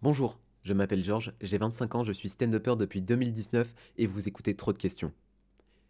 Bonjour, je m'appelle Georges, j'ai 25 ans, je suis stand-upper depuis 2019 et vous écoutez Trop de questions.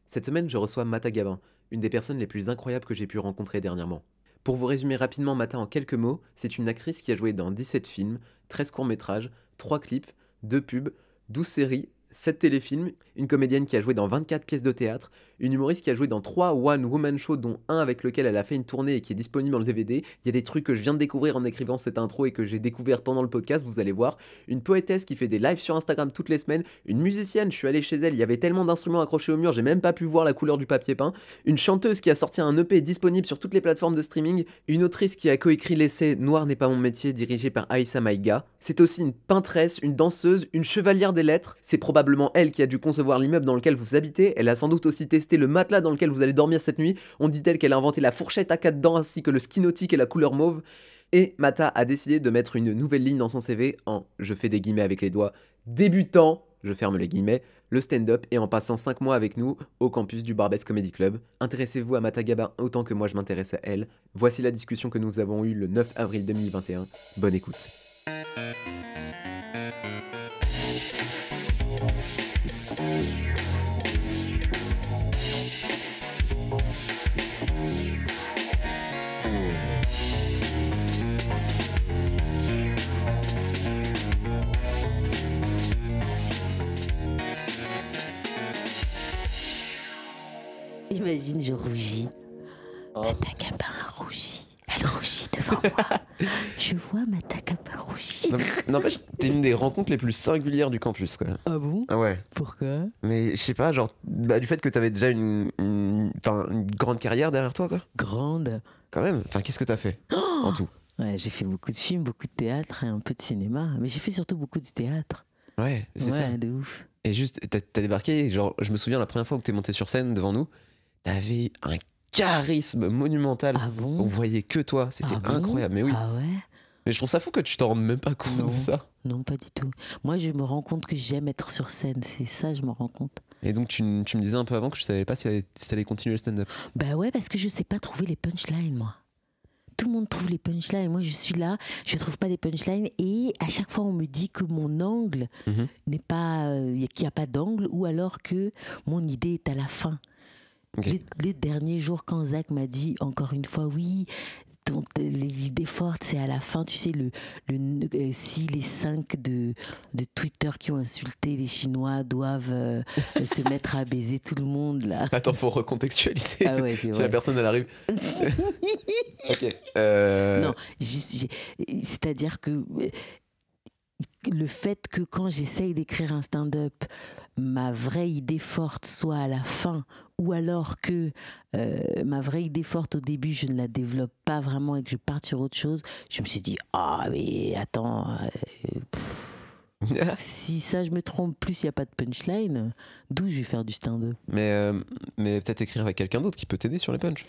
Cette semaine, je reçois Mata Gabin, une des personnes les plus incroyables que j'ai pu rencontrer dernièrement. Pour vous résumer rapidement Mata en quelques mots, c'est une actrice qui a joué dans 17 films, 13 courts-métrages, 3 clips, 2 pubs, 12 séries, 7 téléfilms, une comédienne qui a joué dans 24 pièces de théâtre, une humoriste qui a joué dans 3 one-woman shows dont un avec lequel elle a fait une tournée et qui est disponible en DVD. Il y a des trucs que je viens de découvrir en écrivant cette intro et que j'ai découvert pendant le podcast, vous allez voir. Une poétesse qui fait des lives sur Instagram toutes les semaines, une musicienne, je suis allé chez elle, il y avait tellement d'instruments accrochés au mur, j'ai même pas pu voir la couleur du papier peint, une chanteuse qui a sorti un EP disponible sur toutes les plateformes de streaming, une autrice qui a coécrit l'essai Noir n'est pas mon métier dirigé par Aïssa Maïga. C'est aussi une peintresse, une danseuse, une chevalière des lettres. C'est probablement elle qui a dû concevoir l'immeuble dans lequel vous habitez. Elle a sans doute aussi testé le matelas dans lequel vous allez dormir cette nuit. On dit d'elle qu'elle a inventé la fourchette à 4 dents ainsi que le ski nautique et la couleur mauve. Et Mata a décidé de mettre une nouvelle ligne dans son CV en, je fais des guillemets avec les doigts, débutant, je ferme les guillemets, le stand-up et en passant 5 mois avec nous au campus du Barbès Comedy Club. Intéressez-vous à Mata Gabin autant que moi je m'intéresse à elle. Voici la discussion que nous avons eue le 9 avril 2021. Bonne écoute. Imagine, je rougis. Mata Gabin a rougi. Elle rougit devant moi. Je vois Mata Gabin rougir. N'empêche, t'es une des rencontres les plus singulières du campus, quoi. Ah bon? Ah ouais. Pourquoi? Mais je sais pas, genre, du fait que t'avais déjà une grande carrière derrière toi, quoi. Grande. Quand même. Enfin, qu'est-ce que t'as fait en tout? Ouais, j'ai fait beaucoup de films, beaucoup de théâtre et un peu de cinéma. Mais j'ai fait surtout beaucoup de théâtre. Ouais, c'est ça. Ouais, de ouf. Et juste, t'as débarqué, genre, je me souviens la première fois que t'es monté sur scène devant nous, t'avais un charisme monumental. Ah On bon? voyait que toi, c'était Ah bon? incroyable. Mais oui. Ah ouais? Mais je trouve ça fou que tu t'en rendes même pas compte Non. de ça. Non, pas du tout. Moi, je me rends compte que j'aime être sur scène. C'est ça, je me rends compte. Et donc, tu me disais un peu avant que je savais pas si t'allais continuer le stand-up. Bah ouais, parce que je sais pas trouver les punchlines, moi. Tout le monde trouve les punchlines. Moi, je suis là, je trouve pas les punchlines. Et à chaque fois, on me dit que mon angle Mhm. n'est pas, qu'il n'y a pas d'angle, ou alors que mon idée est à la fin. Ok. Les derniers jours, quand Zach m'a dit encore une fois, oui, l'idée forte, c'est à la fin, tu sais, si les 5 de Twitter qui ont insulté les Chinois doivent se mettre à baiser tout le monde, là. Attends, faut recontextualiser. Ah ouais, c'est Si vrai. la personne elle arrive. Ok. Non, c'est-à-dire que le fait que quand j'essaye d'écrire un stand-up, ma vraie idée forte soit à la fin, ou alors que ma vraie idée forte au début, je ne la développe pas vraiment et que je parte sur autre chose, je me suis dit, ah mais attends, si ça je me trompe, plus il n'y a pas de punchline, d'où je vais faire du stand-up? mais peut-être écrire avec quelqu'un d'autre qui peut t'aider sur les punchs. Tu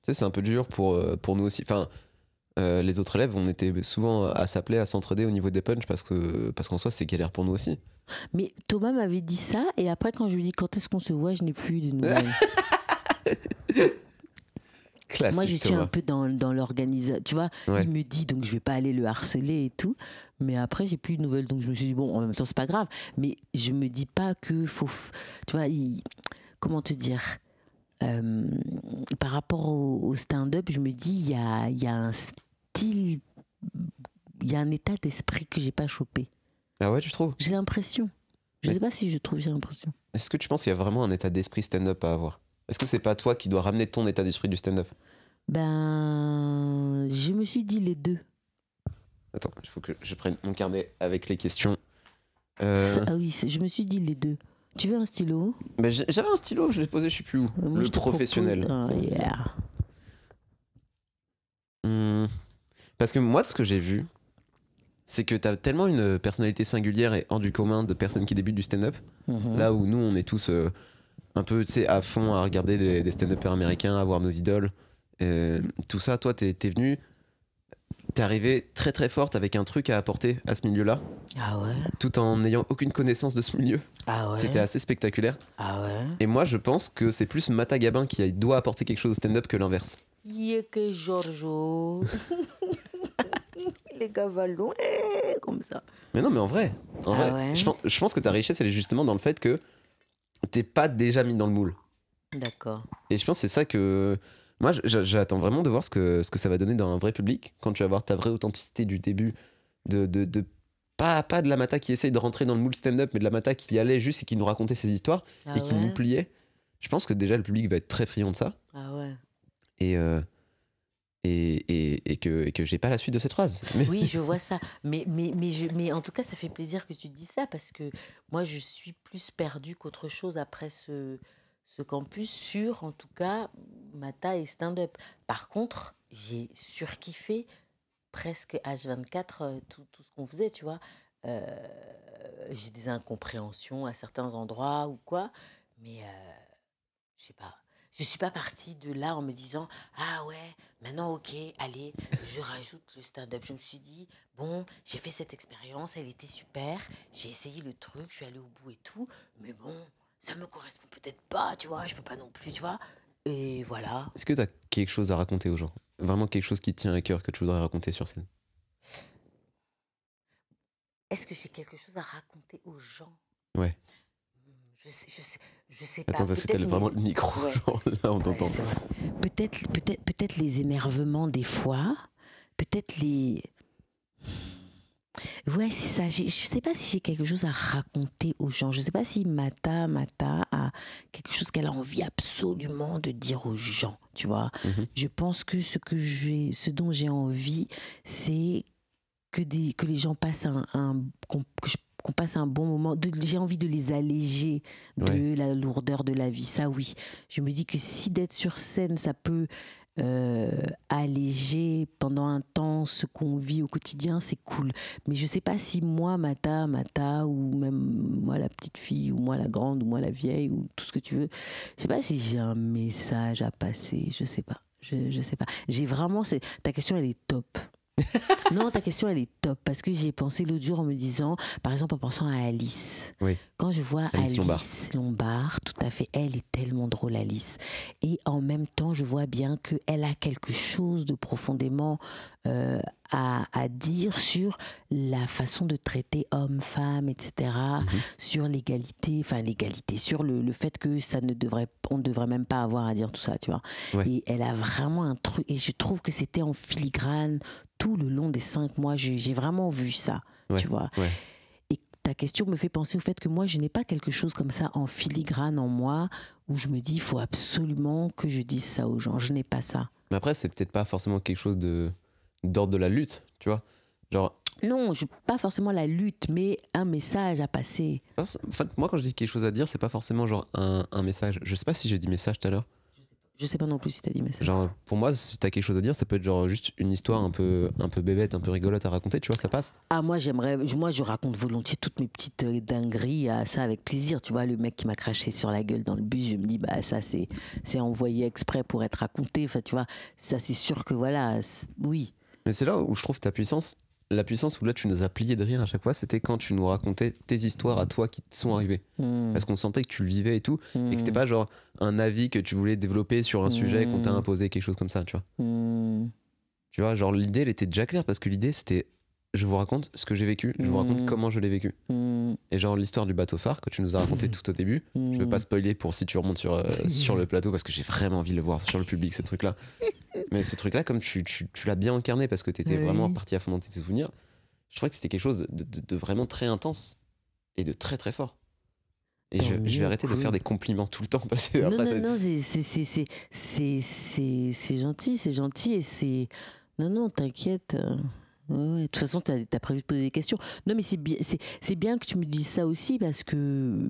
sais, c'est un peu dur pour nous aussi. Enfin, les autres élèves, on était souvent à s'appeler, à s'entraider au niveau des punchs parce qu'en soi, c'est galère pour nous aussi. Mais Thomas m'avait dit ça, et après quand je lui dis quand est-ce qu'on se voit, je n'ai plus de nouvelles. Classique, Moi, je suis Thomas. un peu dans l'organisation. Tu vois, Ouais. il me dit, donc je vais pas aller le harceler et tout. Mais après, j'ai plus de nouvelles. Donc je me suis dit, bon, en même temps, c'est pas grave. Mais je me dis pas que faut. Tu vois, comment te dire par rapport au stand-up, je me dis, il y a un style, il y a un état d'esprit que j'ai pas chopé. Ah ouais, tu trouves? J'ai l'impression. Je Mais sais pas si je trouve, j'ai l'impression. Est-ce que tu penses qu'il y a vraiment un état d'esprit stand-up à avoir? Est-ce que c'est pas toi qui dois ramener ton état d'esprit du stand-up? Ben, je me suis dit les deux. Attends, il faut que je prenne mon carnet avec les questions. Ah oui, je me suis dit les deux. Tu veux un stylo? Mais j'avais un stylo, je l'ai posé, je sais plus où. Moi, Le je te professionnel. propose- Ah, yeah. Parce que moi, de ce que j'ai vu, c'est que t'as tellement une personnalité singulière et hors du commun de personnes qui débutent du stand-up. Mhm. Là où nous, on est tous un peu, tu sais, à fond à regarder des stand-uppers américains, à voir nos idoles. Tout ça, toi, t'es venu, t'es arrivé très très forte avec un truc à apporter à ce milieu-là, Ah ouais? tout en n'ayant aucune connaissance de ce milieu. Ah ouais? C'était assez spectaculaire. Ah ouais? Et moi, je pense que c'est plus Mata Gabin qui doit apporter quelque chose au stand-up que l'inverse. Yeke Giorgio. Les gars vont loin, comme ça. Mais non, mais en vrai, Ouais. je pense que ta richesse, elle est justement dans le fait que t'es pas déjà mis dans le moule. D'accord. Et je pense que c'est ça que. Moi, j'attends vraiment de voir ce que ça va donner dans un vrai public, quand tu vas voir ta vraie authenticité du début, de pas de la Mata qui essaye de rentrer dans le moule stand-up, mais de la Mata qui allait juste et qui nous racontait ses histoires Ah et qui nous ouais. pliait. Je pense que déjà le public va être très friand de ça Ah ouais. et, que j'ai pas la suite de cette phrase. Mais- Oui, je vois ça. Mais en tout cas, ça fait plaisir que tu dis ça parce que moi, je suis plus perdue qu'autre chose après ce campus sur, en tout cas, Mata et stand-up. Par contre, j'ai surkiffé presque H24 tout ce qu'on faisait, tu vois. Euh, j'ai des incompréhensions à certains endroits ou quoi, mais je sais pas. Je suis pas partie de là en me disant ah ouais, maintenant ok, allez, je rajoute le stand-up. Je me suis dit bon, j'ai fait cette expérience, elle était super, j'ai essayé le truc, je suis allée au bout et tout, mais bon, ça me correspond peut-être pas, tu vois, je peux pas non plus, tu vois. Et voilà. Est-ce que t'as quelque chose à raconter aux gens? Vraiment quelque chose qui te tient à cœur que tu voudrais raconter sur scène? Est-ce que j'ai quelque chose à raconter aux gens? Ouais. Je sais pas. Attends, parce que t'as Peut-être vraiment mes- le micro, Ouais. genre là, on Ouais, t'entend. c'est vrai. Peut-être les énervements des fois. Peut-être les. Ouais, c'est ça. Je sais pas si j'ai quelque chose à raconter aux gens. Je sais pas si Mata a quelque chose qu'elle a envie absolument de dire aux gens. Tu vois. Mhm. Je pense que ce dont j'ai envie, c'est que les gens passent qu'on passe un bon moment. J'ai envie de les alléger de Ouais. la lourdeur de la vie. Ça, oui. Je me dis que si d'être sur scène, ça peut alléger pendant un temps ce qu'on vit au quotidien, c'est cool. Mais je sais pas si moi, Mata, ou même moi, la petite fille, ou moi, la grande, ou moi, la vieille, ou tout ce que tu veux, je sais pas si j'ai un message à passer. Je sais pas. Je sais pas. J'ai vraiment. Ta question, elle est top. Non, ta question, elle est top. Parce que j'y ai pensé l'autre jour en me disant, par exemple, en pensant à Alice. Oui. Quand je vois Alice Lombard, tout à fait, elle est tellement drôle, Alice. Et en même temps, je vois bien qu'elle a quelque chose de profondément à dire sur la façon de traiter hommes, femmes, etc. Mhm. Sur l'égalité, sur le fait que on ne devrait même pas avoir à dire tout ça, tu vois. Ouais. Et elle a vraiment un truc, et je trouve que c'était en filigrane tout le long des 5 mois. J'ai vraiment vu ça, Ouais. tu vois. Ouais. Et ta question me fait penser au fait que moi, je n'ai pas quelque chose comme ça en filigrane en moi où je me dis, il faut absolument que je dise ça aux gens. Je n'ai pas ça. Mais après, c'est peut-être pas forcément quelque chose d'ordre de la lutte, tu vois. Genre, Non, pas forcément la lutte, mais un message à passer. en fait, moi, quand je dis quelque chose à dire, c'est pas forcément genre un message. Je sais pas si j'ai dit message tout à l'heure. Je sais pas non plus si t'as dit message. Genre, pour moi, si t'as quelque chose à dire, ça peut être genre juste une histoire un peu bébête, un peu rigolote à raconter, tu vois, ça passe. Ah, moi, je raconte volontiers toutes mes petites dingueries à ça avec plaisir. Tu vois, le mec qui m'a craché sur la gueule dans le bus, je me dis, bah, ça, c'est envoyé exprès pour être raconté. Enfin, tu vois, ça, c'est sûr que voilà, oui. Mais c'est là où je trouve ta puissance. La puissance où là, tu nous as plié de rire à chaque fois, c'était quand tu nous racontais tes histoires à toi qui te sont arrivées. Parce qu'on sentait que tu le vivais et tout, et que c'était pas genre un avis que tu voulais développer sur un sujet qu'on t'a imposé, quelque chose comme ça, tu vois. Tu vois, genre l'idée, elle était déjà claire, parce que l'idée, c'était je vous raconte ce que j'ai vécu, je vous raconte comment je l'ai vécu. Et genre l'histoire du bateau phare que tu nous as raconté tout au début, je veux pas spoiler pour si tu remontes sur le plateau, parce que j'ai vraiment envie de le voir sur le public, ce truc-là. Mais ce truc-là, comme tu l'as bien incarné, parce que t'étais vraiment parti à fond dans tes souvenirs, je trouvais que c'était quelque chose de vraiment très intense et de très très fort. Et je vais arrêter de faire des compliments tout le temps, parce que après, non, c'est gentil et c'est... Non, t'inquiète. Ouais. De toute façon, t'as prévu de poser des questions. Non, mais c'est bien que tu me dises ça aussi parce que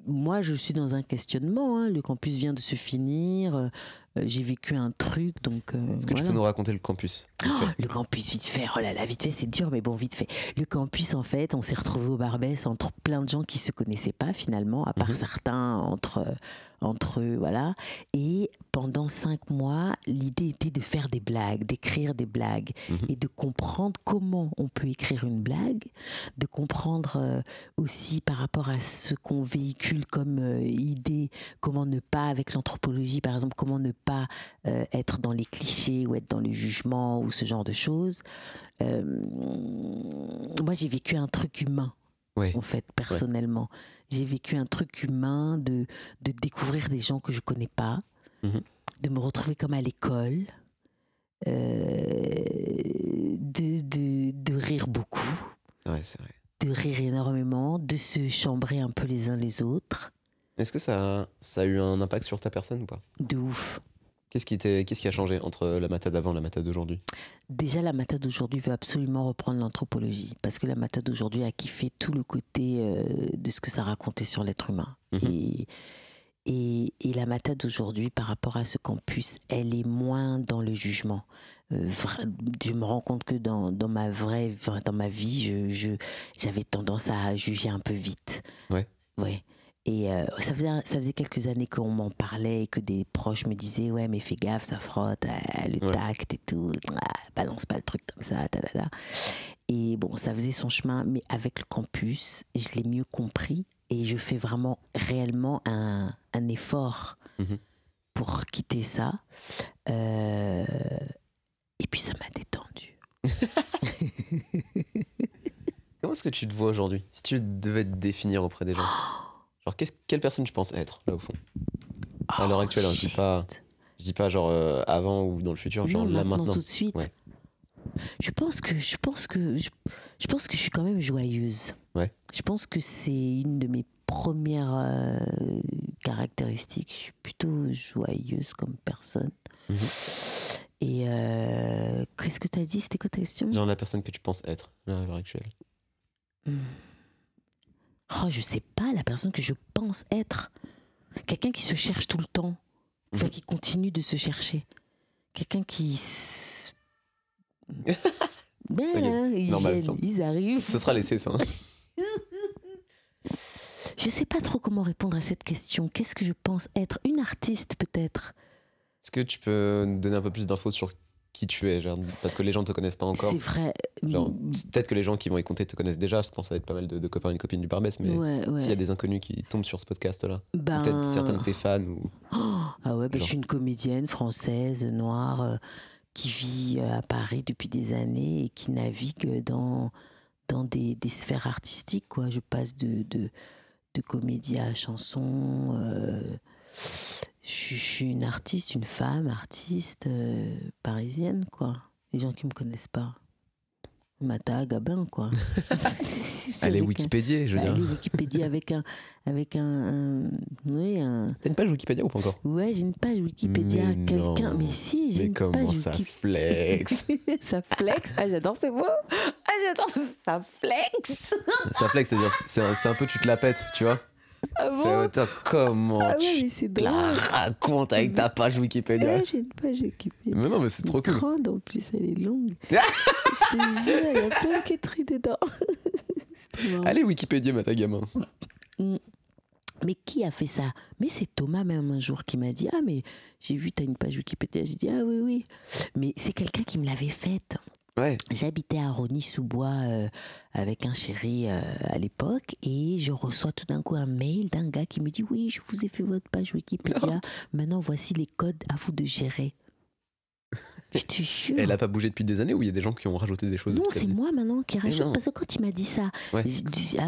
moi, je suis dans un questionnement. Hein. Le campus vient de se finir. J'ai vécu un truc, donc est-ce que tu peux nous raconter le campus vite fait? Le campus, vite fait. Oh là là, vite fait, c'est dur, mais bon, vite fait. Le campus, en fait, on s'est retrouvés au Barbès entre plein de gens qui se connaissaient pas finalement, à part certains entre eux, voilà. Et pendant 5 mois, l'idée était de faire des blagues, d'écrire des blagues et de comprendre comment on peut écrire une blague, de comprendre aussi par rapport à ce qu'on véhicule comme idée, comment ne pas, avec l'anthropologie par exemple, comment ne pas être dans les clichés ou être dans le jugement ou ce genre de choses. Moi, j'ai vécu un truc humain. Ouais. En fait, personnellement. J'ai vécu un truc humain de découvrir des gens que je connais pas, de me retrouver comme à l'école, de rire beaucoup, Ouais, c'est vrai. de rire énormément, de se chambrer un peu les uns les autres. Est-ce que ça a eu un impact sur ta personne ou pas? De ouf. Qu'est-ce qui a changé entre la Mata d'avant et la Mata d'aujourd'hui? Déjà, la Mata d'aujourd'hui veut absolument reprendre l'anthropologie, parce que la Mata d'aujourd'hui a kiffé tout le côté de ce que ça racontait sur l'être humain. Et la Mata d'aujourd'hui, par rapport à ce campus, elle est moins dans le jugement. Je me rends compte que dans ma vie, j'avais tendance à juger un peu vite. Ouais. Et ça faisait quelques années qu'on m'en parlait et que des proches me disaient « Ouais, mais fais gaffe, ça frotte, le tact et tout, balance pas le truc comme ça, ta. » Et bon, ça faisait son chemin, mais avec le campus, je l'ai mieux compris et je fais vraiment, réellement un effort pour quitter ça. Et puis ça m'a détendue. Comment est-ce que tu te vois aujourd'hui? Si tu devais te définir auprès des gens, genre quelle personne tu penses être, là au fond? À l'heure actuelle, hein, je dis pas genre avant ou dans le futur, genre non, là maintenant. Tout de suite. Ouais. Je pense que je suis quand même joyeuse. Ouais. Je pense que c'est une de mes premières caractéristiques. Je suis plutôt joyeuse comme personne. Et qu'est-ce que tu as dit? C'était quoi ta question? Genre la personne que tu penses être, là, à l'heure actuelle. Oh, je sais pas, la personne que je pense être. Quelqu'un qui se cherche tout le temps. Enfin, qui continue de se chercher. Quelqu'un qui... ils arrivent. Ce sera laissé, ça. Je sais pas trop comment répondre à cette question. Qu'est-ce que je pense être? Une artiste, peut-être. Est-ce que tu peux nous donner un peu plus d'infos sur qui tu es, genre, parce que les gens ne te connaissent pas encore? C'est vrai. Genre, peut-être que les gens qui vont écouter te connaissent déjà. Je pense que ça va être pas mal de copains et de copines du Barbès, mais s'il y a des inconnus qui tombent sur ce podcast-là, peut-être certains de tes fans ou... Ah ouais, je suis une comédienne française, noire, qui vit à Paris depuis des années et qui navigue dans des sphères artistiques, quoi. Je passe de comédie à chanson. Je suis une artiste, une femme artiste parisienne, quoi. Les gens qui me connaissent pas. Mata Gabin, quoi. Allez, Wikipédia, je veux dire. Allez, Wikipédia avec un T'as une page Wikipédia ou pas encore? Ouais, j'ai une page Wikipédia. Mais quelqu'un. non. Mais si, j'ai une page. Mais comment ça flex? Ça flex. Ah, j'adore ce mot. Ah, j'adore ça flex. Ça flex, c'est-à-dire, c'est un peu tu te la pètes, tu vois? Ah bon? C'est autant comment mais tu c'est te la racontes avec ta page Wikipédia. Ouais, j'ai une page Wikipédia. Mais non, mais c'est trop cool. Grande en plus, elle est longue. Je te jure, il y a plein de quêteries dedans. Allez, Wikipédia, Mata gamin. Mais qui a fait ça? Mais c'est Thomas même un jour qui m'a dit « Ah, mais j'ai vu, t'as une page Wikipédia. » J'ai dit « Ah oui. » Mais c'est quelqu'un qui me l'avait faite. Ouais. J'habitais à Rosny-sous-Bois avec un chéri à l'époque et je reçois tout d'un coup un mail d'un gars qui me dit « Oui, je vous ai fait votre page Wikipédia. Maintenant, voici les codes à vous de gérer. » Je te jure. Elle a pas bougé depuis des années ou il y a des gens qui ont rajouté des choses? Non, c'est moi maintenant qui rajoute. Parce que quand il m'a dit ça, ouais.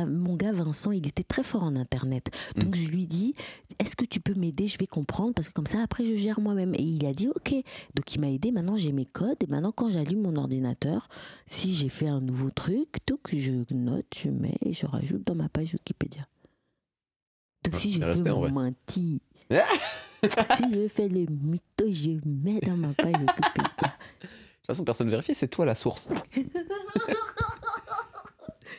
Mon gars Vincent, il était très fort en internet. Donc je lui dis, est-ce que tu peux m'aider? Je vais comprendre parce que comme ça après je gère moi-même. Et il a dit ok. Donc il m'a aidé. Maintenant j'ai mes codes et maintenant quand j'allume mon ordinateur, si j'ai fait un nouveau truc, tout que je note, je mets et je rajoute dans ma page Wikipédia. Donc si je veux mentir. Si je fais le mytho, je mets dans ma page Wikipédia. De toute façon, personne vérifie, c'est toi la source.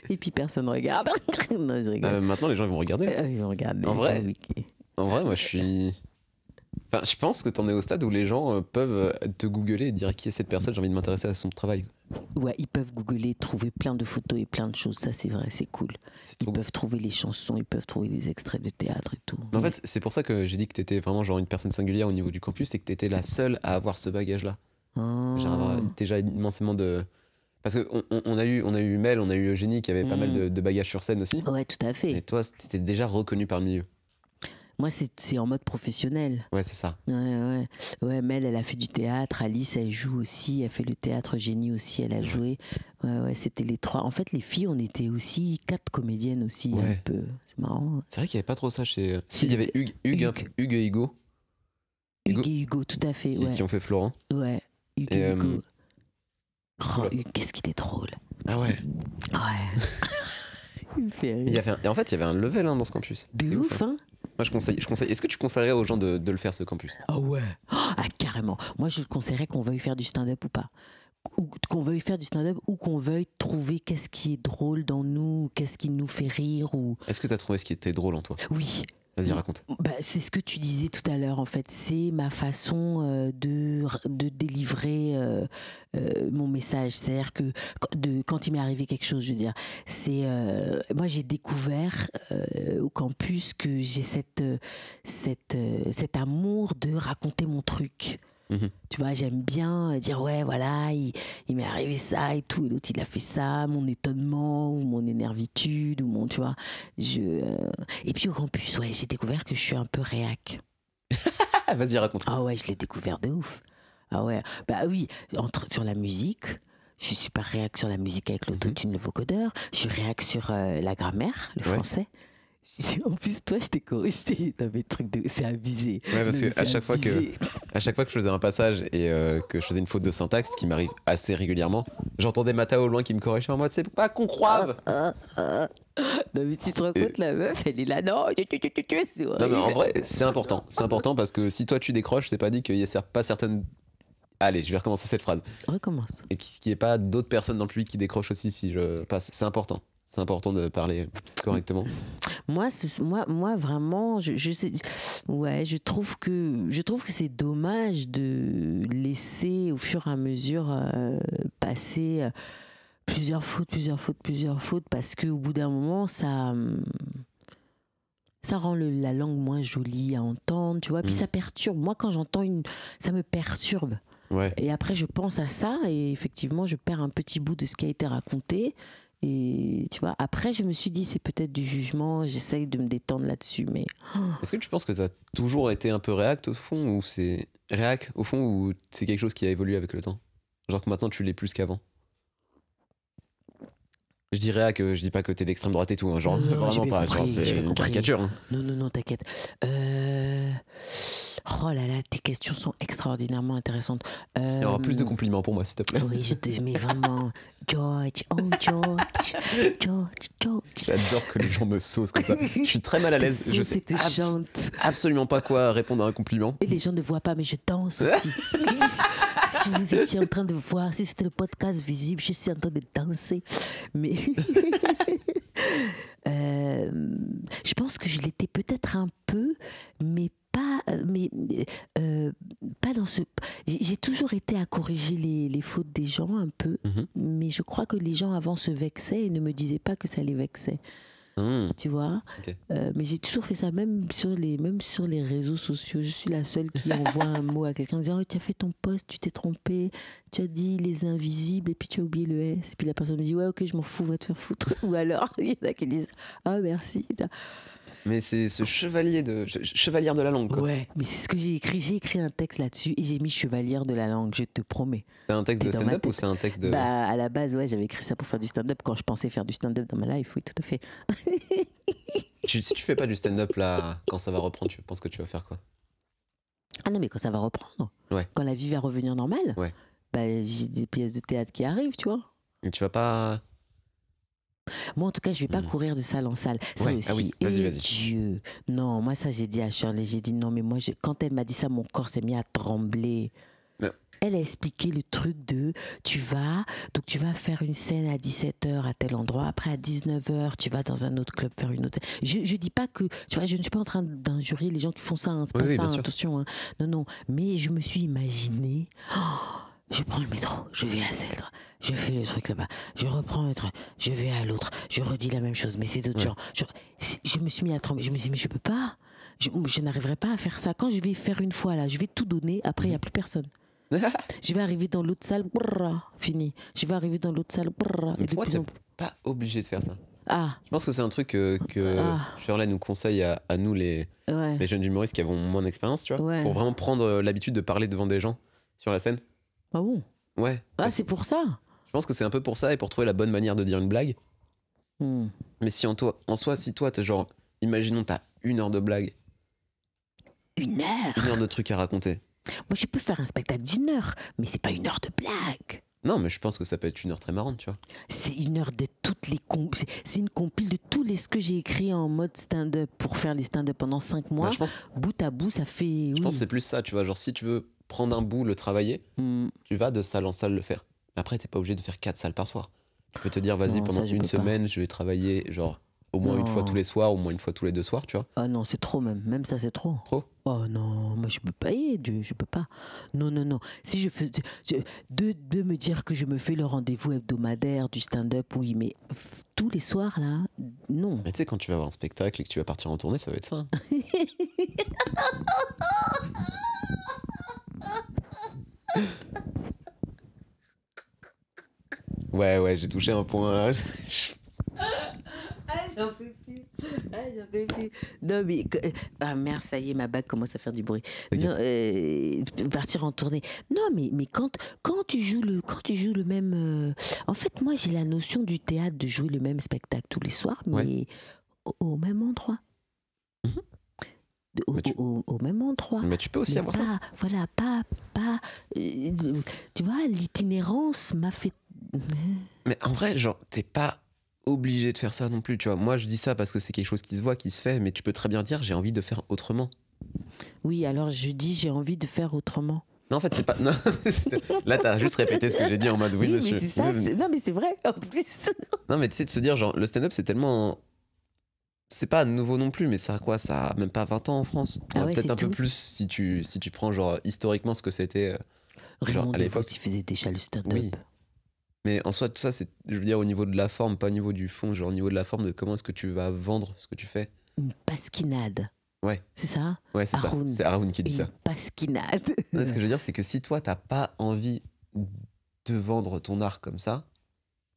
Et puis personne regarde. Non, je rigole. Maintenant, les gens vont regarder. Ils vont regarder. En vrai, moi, je pense que t'en es au stade où les gens peuvent te googler et dire qui est cette personne, j'ai envie de m'intéresser à son travail. Ouais, ils peuvent googler, trouver plein de photos et plein de choses, ça c'est vrai, c'est cool. Ils peuvent trouver les chansons, ils peuvent trouver les extraits de théâtre et tout. Mais en fait, c'est pour ça que j'ai dit que t'étais vraiment genre une personne singulière au niveau du campus et que t'étais la seule à avoir ce bagage-là. Genre déjà immensément de... Parce qu'on a eu Mel, on a eu Eugénie qui avait pas mal de bagages sur scène aussi. Ouais, tout à fait. Et toi, t'étais déjà reconnue par le milieu. Moi, c'est en mode professionnel. Ouais, c'est ça. Ouais, Mel, elle a fait du théâtre. Alice, elle joue aussi. Elle fait le théâtre. Génie aussi, elle a joué. Ouais, c'était les 3. En fait, les filles, on était aussi 4 comédiennes aussi, un peu. C'est marrant. C'est vrai qu'il n'y avait pas trop ça chez. Si, il y avait Hugues et Hugo. Hugues et Hugo, tout à fait. Qui ont fait Florent. Ouais, Hugues et Hugo. Oh, Hugues, qu'est-ce qu'il est drôle. Ah ouais. Ouais. Il me fait rire. Et en fait, il y avait un level dans ce campus. De ouf, hein. Moi, je conseille. Est-ce que tu conseillerais aux gens de le faire, ce campus? Ah ouais. Ah, carrément. Moi, je conseillerais qu'on veuille faire du stand-up ou pas. Ou qu'on veuille faire du stand-up ou qu'on veuille trouver qu'est-ce qui est drôle dans nous, qu'est-ce qui nous fait rire. Est-ce que tu as trouvé ce qui était drôle en toi? Oui. Vas-y, raconte. C'est ce que tu disais tout à l'heure, en fait. C'est ma façon de délivrer mon message. C'est-à-dire que quand il m'est arrivé quelque chose, je veux dire, moi, j'ai découvert au campus que j'ai cet amour de raconter mon truc. Tu vois, j'aime bien dire ouais, voilà, il m'est arrivé ça et tout, et l'autre il a fait ça, mon étonnement ou mon énervitude ou mon, tu vois, et puis au campus, ouais, j'ai découvert que je suis un peu réac. Vas-y, raconte. Ah ouais, je l'ai découvert de ouf. Ah ouais, bah oui, sur la musique. Je suis pas réac sur la musique avec l'autotune, le vocodeur. Je suis réac sur la grammaire, le français. En plus, toi, je t'ai corrigé dans mes trucs c'est abusé. Ouais, parce que à chaque fois que je faisais un passage et que je faisais une faute de syntaxe, ce qui m'arrive assez régulièrement, j'entendais Mata au loin qui me corrigeait en mode c'est pas qu'on croive. Non, mais tu te rends compte, la meuf, elle est là, non, c'est horrible. Non, mais en vrai, c'est important. C'est important parce que si toi tu décroches, c'est pas dit qu'il y a pas certaines. Allez, je vais recommencer cette phrase. Recommence. Et qu'il n'y ait pas d'autres personnes dans le public qui décrochent aussi si je passe. C'est important. C'est important de parler correctement. Moi, vraiment, je trouve que c'est dommage de laisser au fur et à mesure passer plusieurs fautes, parce qu'au bout d'un moment, ça rend la langue moins jolie à entendre, tu vois. Puis ça perturbe. Moi, quand j'entends ça me perturbe. Ouais. Et après, je pense à ça et effectivement, je perds un petit bout de ce qui a été raconté. Et tu vois, après, je me suis dit, c'est peut-être du jugement, j'essaye de me détendre là-dessus, mais... Est-ce que tu penses que ça a toujours été un peu réac au fond, ou c'est quelque chose qui a évolué avec le temps? Genre que maintenant, tu l'es plus qu'avant? Je dis réac, je dis pas que t'es d'extrême droite et tout, hein, genre non, vraiment pas, compris, genre c'est une caricature. Hein. Non, t'inquiète. Oh là là, tes questions sont extraordinairement intéressantes. Il y aura plus de compliments pour moi, s'il te plaît. Oui, je te mets vraiment... George. J'adore que les gens me saucent comme ça. Je suis très mal à l'aise. Je sais absolument pas quoi répondre à un compliment. Et les gens ne voient pas, mais je danse aussi. Si vous étiez en train de voir, si c'était le podcast visible, je suis en train de danser. Mais je pense que je l'étais peut-être un peu, mais pas dans ce... J'ai toujours été à corriger les fautes des gens un peu, mais je crois que les gens avant se vexaient et ne me disaient pas que ça les vexait. Tu vois, okay. Mais j'ai toujours fait ça, même sur les réseaux sociaux. Je suis la seule qui envoie un mot à quelqu'un en disant tu as fait ton post, tu t'es trompé, tu as dit les invisibles et puis tu as oublié le S. Et puis la personne me dit ouais, ok, je m'en fous, va te faire foutre. Ou alors il y en a qui disent ah merci. Mais c'est ce chevalière de la langue, quoi. Ouais, mais c'est ce que j'ai écrit. J'ai écrit un texte là-dessus et j'ai mis chevalière de la langue, je te promets. C'est un texte de stand-up ou c'est un texte de... Bah, à la base, ouais, j'avais écrit ça pour faire du stand-up quand je pensais faire du stand-up dans ma life, oui, tout à fait. Si tu fais pas du stand-up là, quand ça va reprendre, tu penses que tu vas faire quoi? Ah non, mais quand ça va reprendre, quand la vie va revenir normale, bah, j'ai des pièces de théâtre qui arrivent, tu vois. Et tu vas pas... Moi, en tout cas, je vais pas courir de salle en salle. Ça aussi. Ah oui, vas-y. Dieu. Non, moi, ça, j'ai dit à Shirley, j'ai dit non, mais moi, quand elle m'a dit ça, mon corps s'est mis à trembler. Mais... Elle a expliqué le truc de tu vas faire une scène à 17h à tel endroit, après à 19h, tu vas dans un autre club faire une autre. Je dis pas que, tu vois, je ne suis pas en train d'injurier les gens qui font ça, hein, c'est pas ça, hein, attention. Hein. Non, mais je me suis imaginé. Je prends le métro, je vais à Cèdre, je fais le truc là-bas, je reprends un truc, je vais à l'autre, je redis la même chose, mais c'est d'autres gens. Je me suis mis à trembler, je me suis dit, mais je peux pas, je n'arriverai pas à faire ça. Quand je vais faire une fois là, je vais tout donner, après il n'y a plus personne. Je vais arriver dans l'autre salle, fini. Je vais arriver dans l'autre salle, et toi, t'es pas obligé de faire ça. Ah, Je pense que c'est un truc que Ah. Shirley nous conseille à nous, les ouais. jeunes humoristes qui avons moins d'expérience, tu vois, Ouais. pour vraiment prendre l'habitude de parler devant des gens sur la scène. Ah bon? Ouais. Ah, c'est pour ça? Je pense que c'est un peu pour ça et pour trouver la bonne manière de dire une blague. Hmm. Mais si en soi, si toi, t'es genre, imaginons, t'as 1 heure de blague, 1 heure? 1 heure de trucs à raconter. Moi, je peux faire un spectacle d'1 heure, mais c'est pas 1 heure de blague. Non, mais je pense que ça peut être 1 heure très marrante, tu vois. C'est 1 heure de toutes les c'est une compile de tous les ce que j'ai écrit en mode stand-up pour faire les stand-up pendant 5 mois. Bah, je pense Bout à bout, ça fait. Je pense que c'est plus ça, tu vois. Genre, si tu veux prendre un bout, le travailler, tu vas de salle en salle le faire. Après, t'es pas obligé de faire 4 salles par soir. Tu peux te dire, vas-y, Non, ça, pendant je une peux pas. semaine, je vais travailler, genre, au moins une fois Non. tous les soirs, au moins une fois tous les 2 soirs, tu vois. Ah non, c'est trop même. Même ça, c'est trop. Trop. Oh non, moi je peux pas. Dieu, je peux pas. Non, non, non. Si je fais. De me dire que je me fais le rendez-vous hebdomadaire du stand-up, oui, mais tous les soirs, là, non. Mais tu sais, quand tu vas voir un spectacle et que tu vas partir en tournée, ça va être ça. Hein. Ouais, j'ai touché un point là. Ah, j'en peux plus. Ah, j'en peux plus. Non, mais. Ah, merde, ça y est, ma bague commence à faire du bruit. Ok. Non, partir en tournée. Non, mais quand tu joues le même. En fait, moi, j'ai la notion du théâtre de jouer le même spectacle tous les soirs, mais Ouais. au même endroit. Mhm. Mais Au même endroit. Mais tu peux aussi Mais avoir ça. pas, voilà, pas. Tu vois, l'itinérance m'a fait. Mais en vrai, genre, t'es pas obligé de faire ça non plus, tu vois. Moi, je dis ça parce que c'est quelque chose qui se voit, qui se fait, mais tu peux très bien dire, j'ai envie de faire autrement. Oui, alors je dis, j'ai envie de faire autrement. Non, en fait, c'est pas. Non, là, t'as juste répété ce que j'ai dit en mode oui, mais monsieur. c'est ça. Oui, Non, mais c'est vrai, en plus. Non, mais tu sais, de se dire, genre, le stand-up, c'est tellement. C'est pas nouveau non plus, mais ça a quoi? Ça a même pas 20 ans en France. Ah ouais, Peut-être c'est un peu tout. plus si tu prends, genre, historiquement ce que c'était. Raymond à l'époque. DeVos, il faisait déjà le stand-up. Oui. Mais en soi, tout ça, c'est, je veux dire, au niveau de la forme, pas au niveau du fond, genre au niveau de la forme de comment est-ce que tu vas vendre ce que tu fais. Une pasquinade. Ouais. C'est ça? Ouais, c'est ça. Haroun. C'est Haroun qui dit Une ça. pasquinade. Non, ce que je veux dire, c'est que si toi, t'as pas envie de vendre ton art comme ça,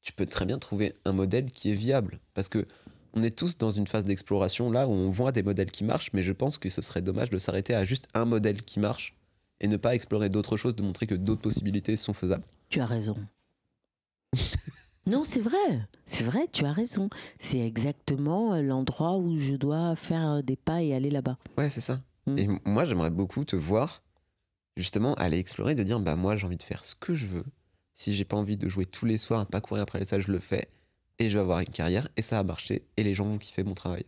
tu peux très bien trouver un modèle qui est viable. Parce que on est tous dans une phase d'exploration là où on voit des modèles qui marchent, mais je pense que ce serait dommage de s'arrêter à juste un modèle qui marche et ne pas explorer d'autres choses, de montrer que d'autres possibilités sont faisables. Tu as raison. Non, c'est vrai, tu as raison. C'est exactement l'endroit où je dois faire des pas et aller là-bas. Ouais, c'est ça. Mm. Et moi, j'aimerais beaucoup te voir justement aller explorer, de dire, bah moi, j'ai envie de faire ce que je veux. Si j'ai pas envie de jouer tous les soirs, de pas courir après les salles, je le fais. Et je vais avoir une carrière, et ça va marcher, et les gens vont kiffer mon travail.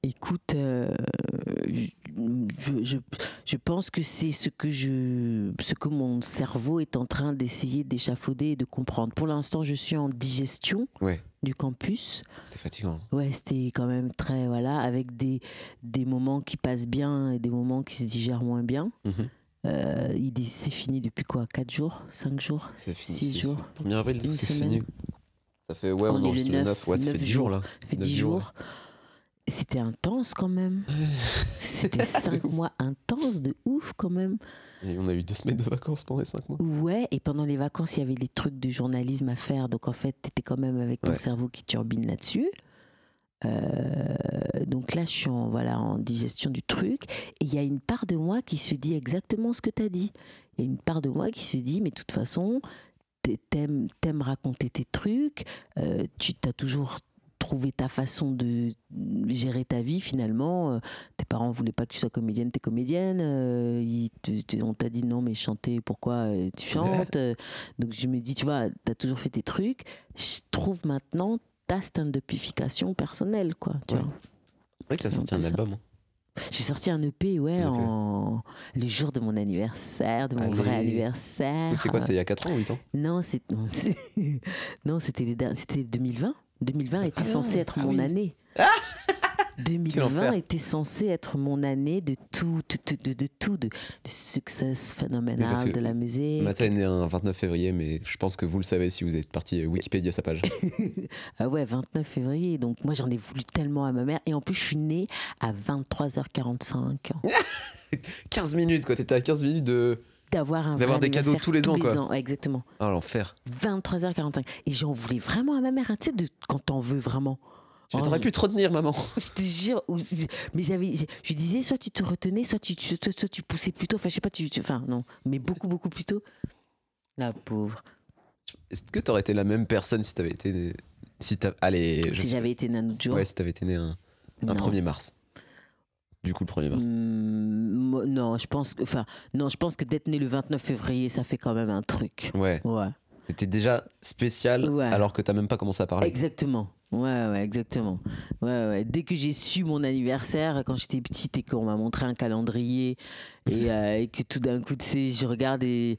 Écoute, je pense que c'est ce que mon cerveau est en train d'essayer d'échafauder et de comprendre. Pour l'instant, je suis en digestion Ouais, du campus. c'était fatigant. Ouais, c'était quand même très, voilà, avec des moments qui passent bien et des moments qui se digèrent moins bien. Mhm. C'est fini depuis quoi? 4 jours? 5 jours? C'est fini. 6 jours? 1er avril, Une c'est semaine. fini. Ça fait, ouais, On on est le enregistre le 9, 9, ouais, ça fait 9 10 jours là. Ça fait 9 10 jours, jours. C'était intense quand même. C'était 5 mois intenses de ouf quand même. Et on a eu 2 semaines de vacances pendant les 5 mois. Ouais, et pendant les vacances, il y avait les trucs de journalisme à faire. Donc en fait, t'étais quand même avec ton Ouais. cerveau qui turbine là-dessus. Donc là, je suis en digestion du truc. Et il y a une part de moi qui se dit exactement ce que t'as dit. Il y a une part de moi qui se dit, mais de toute façon, t'aimes raconter tes trucs. Tu t'as toujours trouvé ta façon de gérer ta vie finalement. Tes parents voulaient pas que tu sois comédienne, t'es comédienne. On t'a dit non mais chanter, pourquoi tu chantes. Donc je me dis, tu vois, t'as toujours fait tes trucs. Je trouve maintenant ta stand-upification personnelle, quoi. Tu Ouais. vois. C'est vrai que t'as C'est un sorti un peu ça. album. Hein. J'ai sorti un EP, ouais, Un EP. le jour de mon anniversaire, de mon Allez. vrai anniversaire. C'était quoi, c'est il y a 4 ans ou 8 ans? Non, non, c'était 2020. 2020 était censé être mon oui. année. Quel 2020 enfer. était censé être mon année de success Mais parce phénoménal que de la musique. Mata est né un 29 février, mais je pense que vous le savez si vous êtes parti Wikipédia sa page. Ah ouais, 29 février. Donc moi, j'en ai voulu tellement à ma mère. Et en plus, je suis née à 23h45. 15 minutes quoi, t'étais à 15 minutes de d'avoir un D'avoir vrai des cadeaux anniversaire tous les ans, quoi. Ouais, exactement. Oh, l'enfer. 23h45. Et j'en voulais vraiment à ma mère, hein, tu sais, quand t'en veux vraiment. Tu t'aurais pu te retenir, maman. Je te jure, mais je lui disais, soit tu te retenais, soit tu poussais plus tôt. Enfin, je sais pas, enfin, non, mais beaucoup, beaucoup plus tôt. La pauvre. Est-ce que t'aurais été la même personne si t'avais été né... Si j'avais été né un autre jour. Ouais, si t'avais été né un 1er mars. Du coup, le 1er mars. Non, je pense que d'être né le 29 février, ça fait quand même un truc. Ouais. C'était déjà spécial, alors que t'as même pas commencé à parler. Exactement. Ouais, exactement. Ouais. Dès que j'ai su mon anniversaire, quand j'étais petite et qu'on m'a montré un calendrier et que tout d'un coup, tu sais, je regarde et...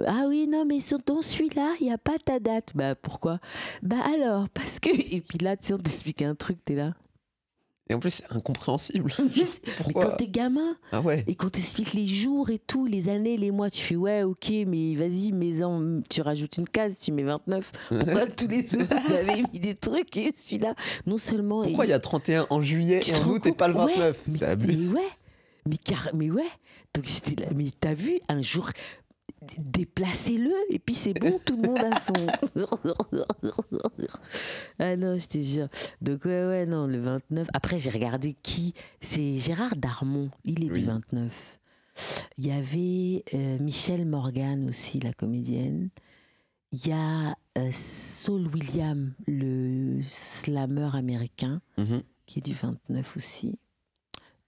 Ah oui, non, mais dans celui-là, il n'y a pas ta date. Bah pourquoi? Bah alors, parce que... Et puis là, tu sais, on t'explique un truc, t'es là. Et en plus, c'est incompréhensible. Mais quand t'es gamin, et qu'on t'explique les jours et tout, les années, les mois, tu fais ouais, ok, mais vas-y, mets-en, tu rajoutes une case, tu mets 29. Pourquoi tous les autres, vous avez mis des trucs et celui-là, non seulement... Pourquoi il y a 31 en juillet et en août et pas le 29? C'est abusé. Mais ouais. Donc j'étais là, mais t'as vu, un jour... Déplacez-le et puis c'est bon, tout le monde a son. Ah non, je te jure. Donc ouais, non, le 29. Après, j'ai regardé qui. C'est Gérard Darmon, il est du 29. Il y avait Michelle Morgan aussi, la comédienne. Il y a Saul William, le slammer américain, qui est du 29 aussi.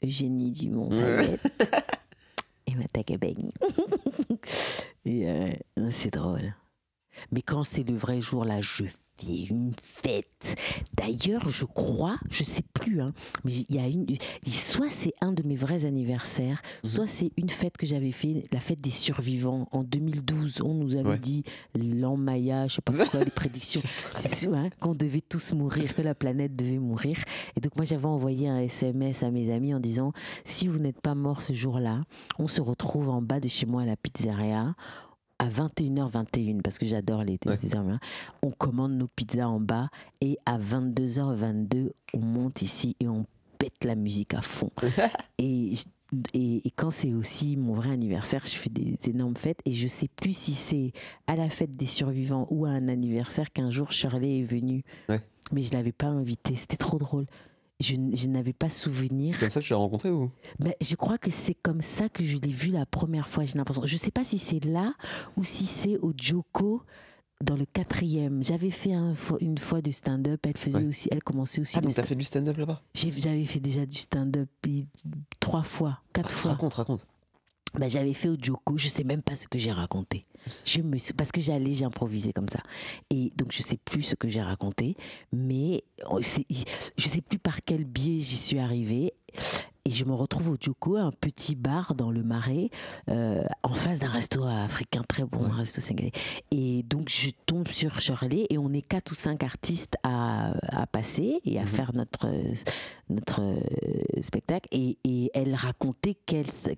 Eugénie Dumont-Payette. Et Matagabeng. Et c'est drôle. Mais quand c'est le vrai jour, là, je fais une fête. D'ailleurs, je crois, je sais plus, hein, mais il y a soit c'est un de mes vrais anniversaires, soit c'est une fête que j'avais fait, la fête des survivants en 2012. On nous avait dit l'an Maya, je sais pas pourquoi, les prédictions, qu'on devait tous mourir, que la planète devait mourir. Et donc moi, j'avais envoyé un SMS à mes amis en disant, si vous n'êtes pas morts ce jour-là, on se retrouve en bas de chez moi à la pizzeria à 21h21, parce que j'adore les pizzas. On commande nos pizzas en bas et à 22h22, on monte ici et on pète la musique à fond. et quand c'est aussi mon vrai anniversaire, je fais des énormes fêtes et je sais plus si c'est à la fête des survivants ou à un anniversaire qu'un jour Shirley est venue. Mais je l'avais pas invitée, c'était trop drôle. Je n'avais pas souvenir. C'est comme ça que tu l'as rencontré ou? Ben, je crois que c'est comme ça que je l'ai vu la première fois, j'ai l'impression. Je ne sais pas si c'est là ou si c'est au Joko dans le 4e. J'avais fait une fois du stand-up. Elle faisait aussi, elle commençait aussi. Ah, donc t'as fait du stand-up là-bas? J'avais fait déjà du stand-up 3 fois, 4 fois. Raconte. Ben, j'avais fait au Joko, je sais même pas ce que j'ai raconté. Parce que j'ai improvisé comme ça. Et donc je sais plus ce que j'ai raconté, mais je sais plus par quel biais j'y suis arrivée. Et je me retrouve au Joko, un petit bar dans le Marais, en face d'un resto africain très bon, un resto sénégalais. Et donc je tombe sur Shirley et on est 4 ou 5 artistes à passer et à faire notre spectacle. Et elle racontait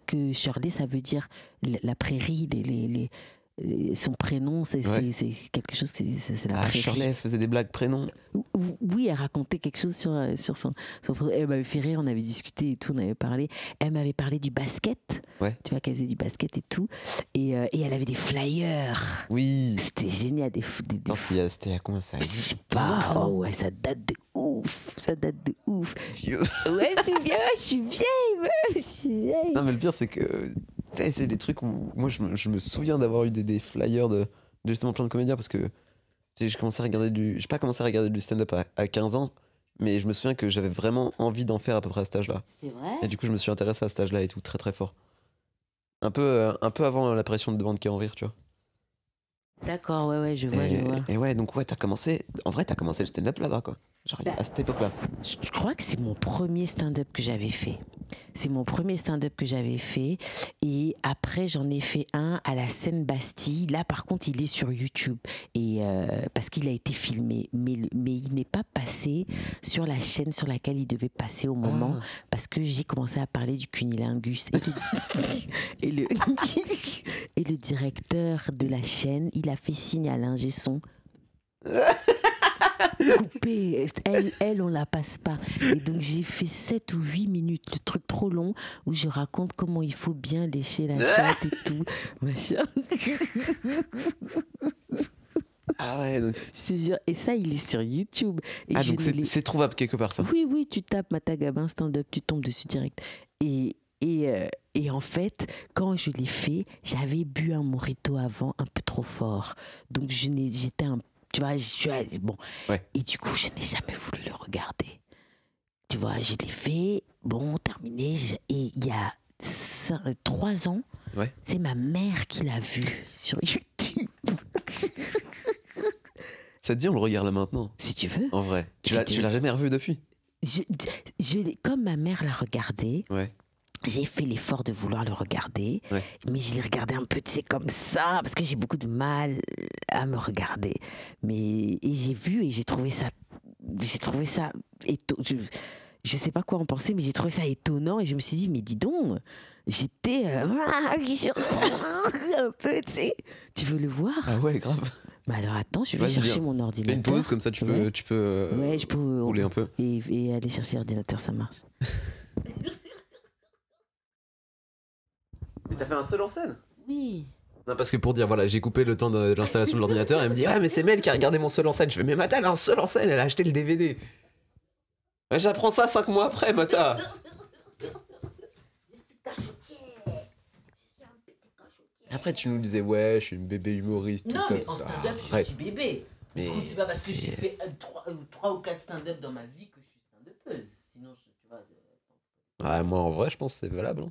que Shirley, ça veut dire la prairie, son prénom, c'est quelque chose, c'est la prairie. Shirley faisait des blagues prénoms. Oui, elle racontait quelque chose sur son prénom. Elle m'avait fait rire, on avait discuté et tout, on avait parlé. Elle m'avait parlé du basket. Tu vois qu'elle faisait du basket et tout. Et elle avait des flyers. Oui. C'était génial. C'était à combien ça? Je sais pas. Ouais, ça date de ouf. Vieux. Ouais, c'est vieux. Je suis vieille. Non, mais le pire, c'est que c'est des trucs où moi je me souviens d'avoir eu des flyers de justement plein de comédiens parce que j'ai commencé à regarder j'ai pas commencé à regarder du stand-up à 15 ans, mais je me souviens que j'avais vraiment envie d'en faire à peu près à cet âge-là. C'est vrai. Et du coup je me suis intéressé à cet âge-là et tout, très très fort. Un peu avant l'apparition de Banquet en rire, tu vois. D'accord, ouais, je vois. Et ouais, donc t'as commencé le stand-up là-bas, quoi. Genre à cette époque-là. Je crois que c'est mon premier stand-up que j'avais fait. Et après, j'en ai fait un à la Seine-Bastille. Là, par contre, il est sur YouTube. Et parce qu'il a été filmé. Mais il n'est pas passé sur la chaîne sur laquelle il devait passer au moment. Parce que j'ai commencé à parler du cunilingus. Et le directeur de la chaîne, il a fait signe à l'ingé son. coupée. On la passe pas. Et donc, j'ai fait 7 ou 8 minutes, le truc trop long, où je raconte comment il faut bien lécher la chatte et tout. Machin. Ah ouais, donc... Je te jure. Et ça, il est sur YouTube. Et Ah, je donc ne l'ai- c'est trouvable quelque part, ça. Oui, tu tapes Mata Gabin stand-up, tu tombes dessus direct. Et en fait, quand je l'ai fait, j'avais bu un mojito avant un peu trop fort. Donc j'étais un... Tu vois, je suis allée... Bon. Ouais. Et du coup, je n'ai jamais voulu le regarder. Tu vois, je l'ai fait, bon, terminé. Et il y a 3 ans, Ouais. c'est ma mère qui l'a vu sur YouTube. Ça te dit, on le regarde là maintenant, Si tu veux. en vrai. Tu Si tu l'as veux. jamais revu depuis? Comme ma mère l'a regardé, Ouais. j'ai fait l'effort de vouloir le regarder, Ouais. mais je l'ai regardé un peu, tu sais, comme ça, parce que j'ai beaucoup de mal à me regarder. Et j'ai vu et j'ai trouvé ça je sais pas quoi en penser, mais j'ai trouvé ça étonnant et je me suis dit, mais dis donc, j'étais un peu, tu sais. Tu veux le voir? Ah ouais, grave. Bah alors attends, je vais Vas-y, chercher viens. mon Fais ordinateur. une pause, comme ça tu peux, Ouais. tu peux Ouais, je peux rouler un peu. et aller chercher l'ordinateur, ça marche. Mais t'as fait un seul en scène? Oui. Non, parce que pour dire, voilà, j'ai coupé le temps de l'installation de l'ordinateur, et elle me dit, ouais, mais c'est Mel qui a regardé mon seul en scène. Je fais, mais Mata, elle a un seul en scène, elle a acheté le DVD. Ouais, j'apprends ça 5 mois après, Mata. Après, tu nous disais, ouais, je suis une bébé humoriste, tout ça, tout ça. Arrête. bébé. Mais C'est pas parce que j'ai c'est- fait 3 ou 4 stand-up dans ma vie que je suis stand-upeuse. Sinon, tu vois, Ah, moi, en vrai, je pense que c'est valable. Hein.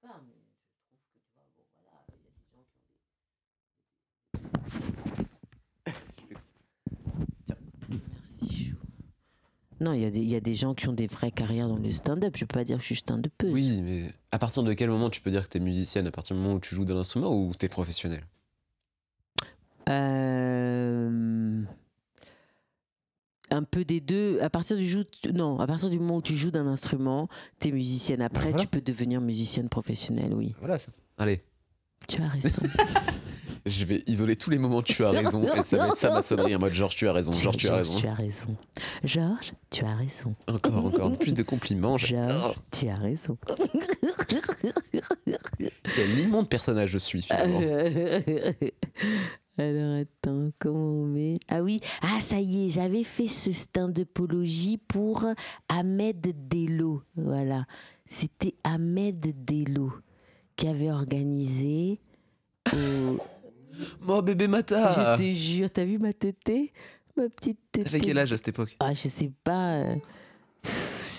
pas, mais je trouve que, tu vois, bon, voilà, il y a des gens qui ont Merci, chou. Non, il y a des gens qui ont des vraies carrières dans le stand-up. Je peux pas dire que je suis stand-upeuse. Oui, mais à partir de quel moment tu peux dire que t'es musicienne? À partir du moment où tu joues d'un instrument ou t'es professionnel? Un peu des deux. À partir du moment où tu joues d'un instrument, t'es musicienne. Après, Voilà. tu peux devenir musicienne professionnelle, oui. Voilà ça. Allez, Tu as raison. je vais isoler tous les moments où tu as raison et ça va être ça ma sonnerie en mode Georges, tu as raison, Georges, tu as raison. Tu as raison. Georges, tu as raison. Encore plus de compliments. Georges, J'adore. tu as raison. Quel immonde personnage je suis finalement. Alors attends, comment on met... Ah oui, ça y est, j'avais fait ce stand-upologie pour Ahmed Dello. Voilà, c'était Ahmed Dello qui avait organisé... Mon bébé Mata. Je te jure, t'as vu ma tétée? Ma petite tétée. T'avais quel âge à cette époque? Ah, je sais pas.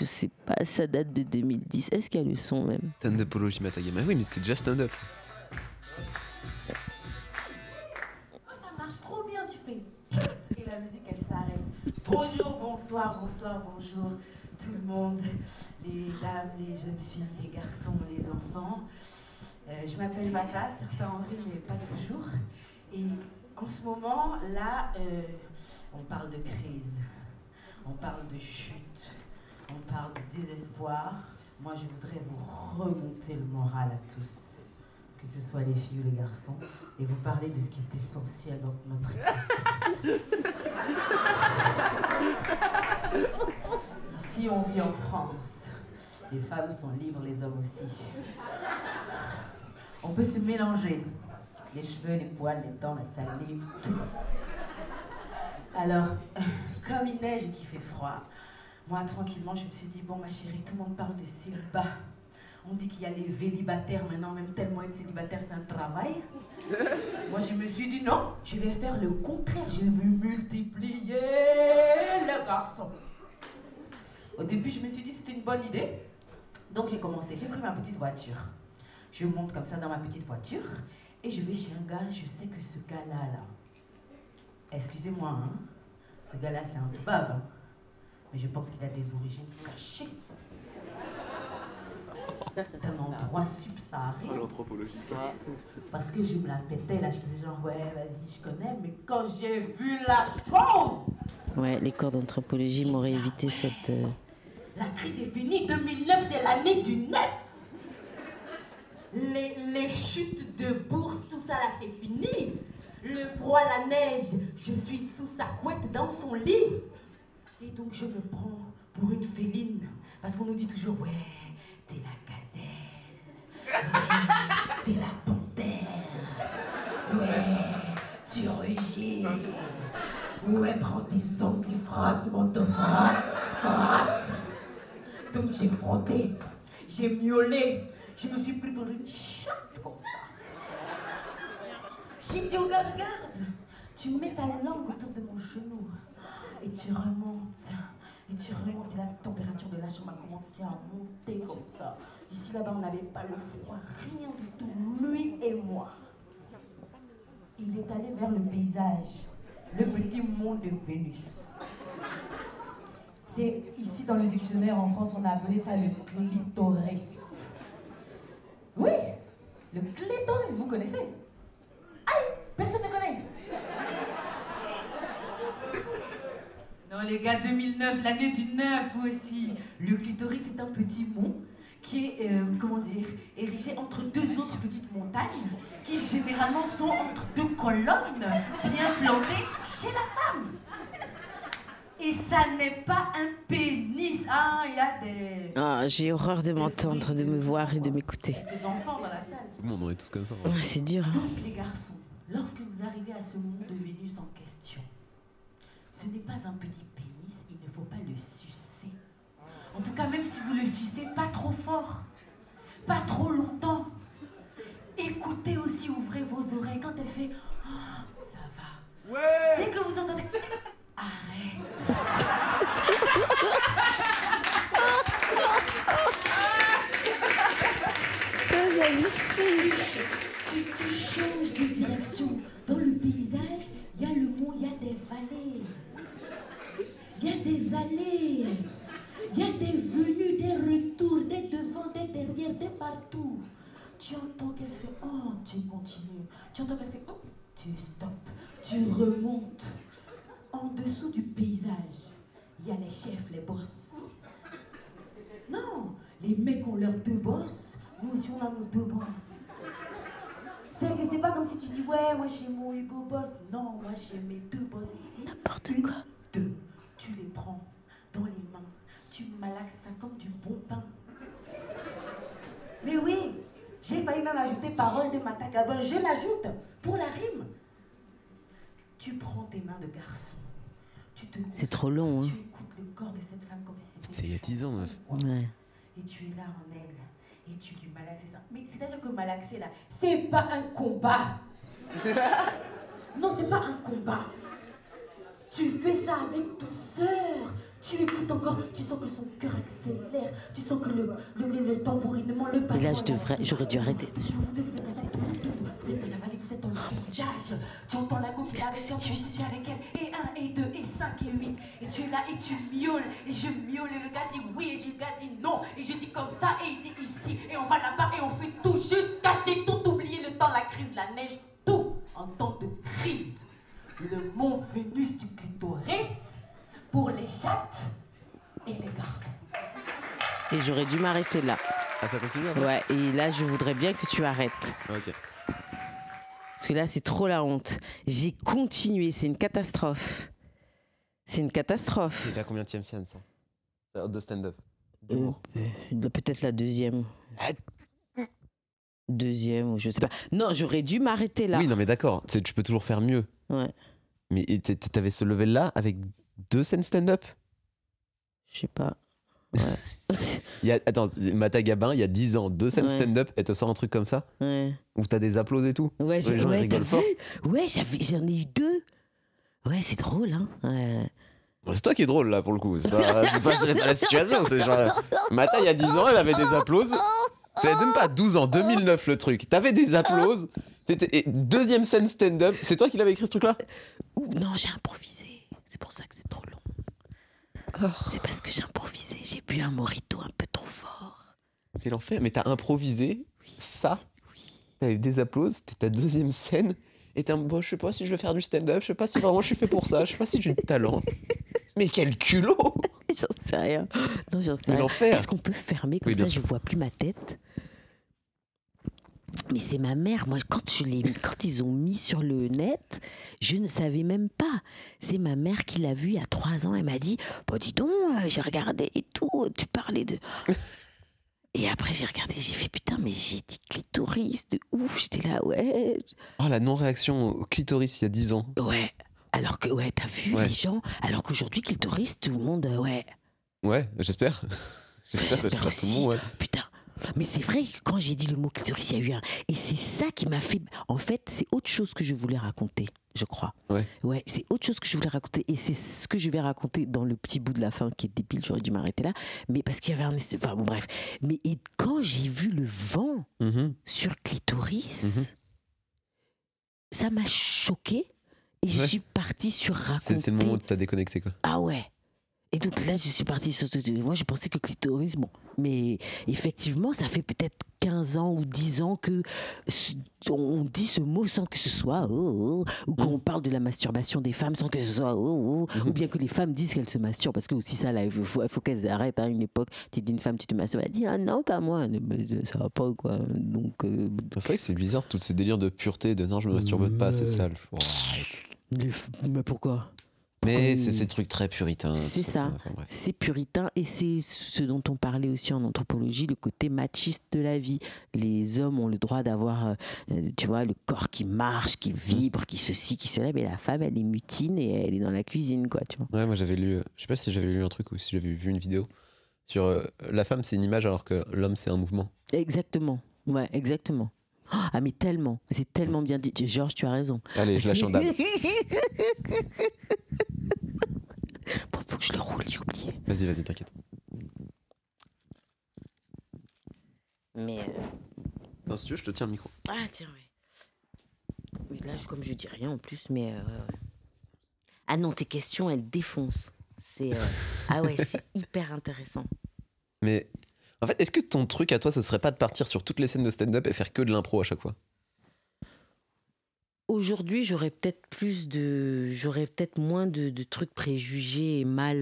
Je sais pas, ça date de 2010. Est-ce qu'il y a le son même? Stand-upologie Matagama. Oui, mais c'est déjà stand-up. Ça marche trop bien, tu fais et la musique elle s'arrête. Bonjour, bonsoir, bonjour tout le monde, les dames, les jeunes filles, les garçons, les enfants. Je m'appelle Mata, certains en rient mais pas toujours. Et en ce moment là, on parle de crise, on parle de chute, on parle de désespoir. Moi je voudrais vous remonter le moral à tous, que ce soit les filles ou les garçons, et vous parler de ce qui est essentiel dans notre existence. Ici, on vit en France. Les femmes sont libres, les hommes aussi. On peut se mélanger. Les cheveux, les poils, les dents, la salive, tout. Alors, comme il neige et qu'il fait froid, moi, tranquillement, je me suis dit, bon, ma chérie, tout le monde parle de célibat. On dit qu'il y a les vélibataires maintenant, même tellement être célibataire, c'est un travail. Moi, je me suis dit non, je vais faire le contraire. Je vais multiplier les garçons. Au début, je me suis dit c'était une bonne idée. Donc, j'ai commencé. J'ai pris ma petite voiture. Je monte comme ça dans ma petite voiture et je vais chez un gars. Je sais que ce gars-là, excusez-moi, hein, ce gars-là, c'est un toubab. Hein, mais je pense qu'il a des origines cachées. Ça D'un endroit subsaharien. L'anthropologie. Parce que je me la pétais, là, je faisais genre, ouais, vas-y, je connais, mais quand j'ai vu la chose, Ouais, les cours d'anthropologie m'auraient évité cette... la crise est finie, 2009, c'est l'année du 9. Les chutes de bourse, tout ça, là, c'est fini. Le froid, la neige, je suis sous sa couette dans son lit. Et donc je me prends pour une féline. Parce qu'on nous dit toujours, ouais, t'es la gazelle. Ouais, t'es la panthère. Ouais, tu rugis. Ouais, prends tes ongles et frotte, mon dos, frotte. Donc j'ai frotté, j'ai miaulé. Je me suis pris pour une chatte comme ça. J'ai dit au gars, regarde, tu mets ta langue autour de mon genou et tu remontes. Et la température de la chambre a commencé à monter comme ça. Ici, là-bas, on n'avait pas le froid, rien du tout, lui et moi. Il est allé vers le paysage, le petit monde de Vénus. C'est ici dans le dictionnaire en France, on a appelé ça le clitoris. Oui, le clitoris, vous connaissez? Aïe, personne ne connaît. Non les gars, 2009, l'année du 9 aussi. Le clitoris est un petit mont qui est, érigé entre deux autres petites montagnes qui généralement sont entre deux colonnes bien plantées chez la femme. Et ça n'est pas un pénis. Ah, il y a des... Ah, j'ai horreur de m'entendre, de me voir et de m'écouter. Des enfants dans la salle. Tout le monde, on est tous comme ça. Ouais, c'est dur. Hein. Donc les garçons, lorsque vous arrivez à ce monde de Vénus en question, ce n'est pas un petit pénis, il ne faut pas le sucer. En tout cas, même si vous le sucez, pas trop fort, pas trop longtemps. Écoutez aussi, ouvrez vos oreilles quand elle fait « Oh, ça va ». Ouais. Dès que vous entendez « Arrête ». J'hallucine. Tu changes de direction. Dans le paysage, il y a le mont, il y a des vallées. Il y a des allées. Il y a des venues, des retours, des devants, des derrière, des partout. Tu entends qu'elle fait « Oh », tu continues. Tu entends qu'elle fait « Oh », tu stoppes. Tu remontes. En dessous du paysage, il y a les chefs, les boss. Non, les mecs ont leurs deux boss. Nous aussi, on a nos deux boss. C'est-à-dire que c'est pas comme si tu dis « Ouais, moi, chez mon Hugo boss ». Non, moi, j'ai mes deux boss ici. N'importe quoi. Deux. Tu les prends dans les mains. Tu malaxes ça comme du bon pain. Mais oui, j'ai failli même ajouter parole de Matagabin. Je l'ajoute pour la rime. Tu prends tes mains de garçon. C'est trop long, hein. Tu écoutes le corps de cette femme comme si c'était... C'était il y a 10 ans, meuf. Ouais. Et tu es là en elle. Et tu lui malaxes ça. Mais c'est-à-dire que malaxer là, c'est pas un combat. Non, c'est pas un combat. Tu fais ça avec douceur. Tu écoutes encore, tu sens que son cœur accélère. Tu sens que le tambourinement, le battement... Et là, j'aurais dû arrêter. Vous êtes dans la vallée, vous êtes dans le paysage. Tu entends la go qui est avec elle. Et 1, et 2, et 5, et 8. Et tu es là et tu miaules. Et je miaule. Et le gars dit oui. Et le gars dit non. Et je dis comme ça. Et il dit ici. Et on va là-bas. Et on fait tout. Juste cacher tout. Oublier le temps, la crise, la neige. Tout en temps de crise. Le mont Vénus du clitoris pour les chattes et les garçons. Et j'aurais dû m'arrêter là. Ah, ça continue après? Ouais, et là, je voudrais bien que tu arrêtes. Ok. Parce que là, c'est trop la honte. J'ai continué, c'est une catastrophe. C'est une catastrophe. C'était à combien de scène ça? De stand-up? Peut-être la deuxième. Deuxième, ou je sais pas. Non, j'aurais dû m'arrêter là. Oui, non, mais d'accord, tu peux toujours faire mieux. Ouais. Mais t'avais ce level-là avec 2 scènes stand-up? Je sais pas. Ouais. Attends, Matagabin, il y a 10 ans, 2 scènes Ouais. stand-up, elle te sort un truc comme ça? Ouais. Où t'as des applauses et tout? Ouais, Les gens, ils t'as rigolent vu? fort. Ouais, j'en ai eu 2. Ouais, c'est drôle, hein. Ouais. Bon, c'est toi qui est drôle là pour le coup, c'est pas la situation, c'est genre. Mata, il y a 10 ans, elle avait des applauses. C'était même pas 12 ans, 2009 le truc. T'avais des applauses. Et deuxième scène stand-up. C'est toi qui l'avais écrit ce truc-là? Non, j'ai improvisé. C'est pour ça que c'est trop long. C'est parce que j'ai improvisé. J'ai bu un mojito un peu trop fort. Quel enfer. Mais t'as improvisé ça. T'avais des applauses. C'était ta deuxième scène. Et t'es un bon, je sais pas si je vais faire du stand-up. Je sais pas si vraiment je suis fait pour ça. Je sais pas si j'ai du talent. Mais quel culot! J'en sais rien. Non, j'en sais Mais rien. l'enfer. Est-ce qu'on peut fermer comme Oui, bien ça, sûr. je vois plus ma tête? Mais c'est ma mère. Moi, quand ils ont mis sur le net, je ne savais même pas. C'est ma mère qui l'a vu il y a 3 ans. Elle m'a dit, bah, dis donc, j'ai regardé et tout. Tu parlais de... Et après, j'ai regardé, j'ai fait, putain, mais j'ai dit clitoris de ouf. J'étais là, ouais. Oh, la non-réaction au clitoris il y a 10 ans. Ouais. Alors que, ouais, t'as vu Ouais. les gens. Alors qu'aujourd'hui, clitoris, tout le monde, ouais. Ouais, j'espère. J'espère tout le aussi. monde, ouais. Putain. Mais c'est vrai que quand j'ai dit le mot clitoris, il y a eu un... Et c'est ça qui m'a fait... En fait, c'est autre chose que je voulais raconter, je crois. Ouais. Ouais, c'est autre chose que je voulais raconter. Et c'est ce que je vais raconter dans le petit bout de la fin qui est débile, j'aurais dû m'arrêter là. Mais parce qu'il y avait un... Enfin bon, bref. Mais et quand j'ai vu le vent Mhm. sur clitoris, ça m'a choqué. Et je Ouais. suis partie sur raconter... C'est le moment où tu as déconnecté, quoi. Ah ouais. Et donc là, je suis partie sur... Moi, je pensais que clitoris, bon. Mais effectivement, ça fait peut-être 15 ans ou 10 ans que on dit ce mot sans que ce soit ou qu'on parle de la masturbation des femmes sans que ce soit ou bien que les femmes disent qu'elles se masturbent. Parce que aussi ça, là, il faut qu'elles arrêtent. À une époque, tu dis une femme, tu te masturbes, elle dit ah non, pas moi. Mais ça va pas, quoi. Donc... C'est vrai que c'est bizarre, tous ces délires de pureté, de non, je me masturbe pas, c'est sale. Oh, arrête. Mais pourquoi? Mais c'est ces trucs très puritains. C'est tout ça. Enfin, bref. C'est puritain et c'est ce dont on parlait aussi en anthropologie, le côté machiste de la vie. Les hommes ont le droit d'avoir, tu vois, le corps qui marche, qui vibre, qui ceci, qui cela, mais la femme, elle est mutine et elle est dans la cuisine, quoi, tu vois. Ouais, moi j'avais lu, je sais pas si j'avais lu un truc ou si j'avais vu une vidéo sur la femme c'est une image alors que l'homme c'est un mouvement. Exactement. Ouais, exactement. Ah, mais tellement. C'est tellement bien dit. Georges, tu as raison. Allez, je lâche un dab. Bon, faut que je le roule, j'ai oublié. Vas-y, t'inquiète. Mais... Non, si tu veux, je te tiens le micro. Ah, tiens, ouais. Oui, là, comme je dis rien en plus, mais... Ah non, tes questions, elles défoncent. C'est... Ah ouais, c'est hyper intéressant. Mais en fait, est-ce que ton truc à toi, ce serait pas de partir sur toutes les scènes de stand-up et faire que de l'impro à chaque fois? Aujourd'hui, j'aurais peut-être moins de trucs préjugés et mal,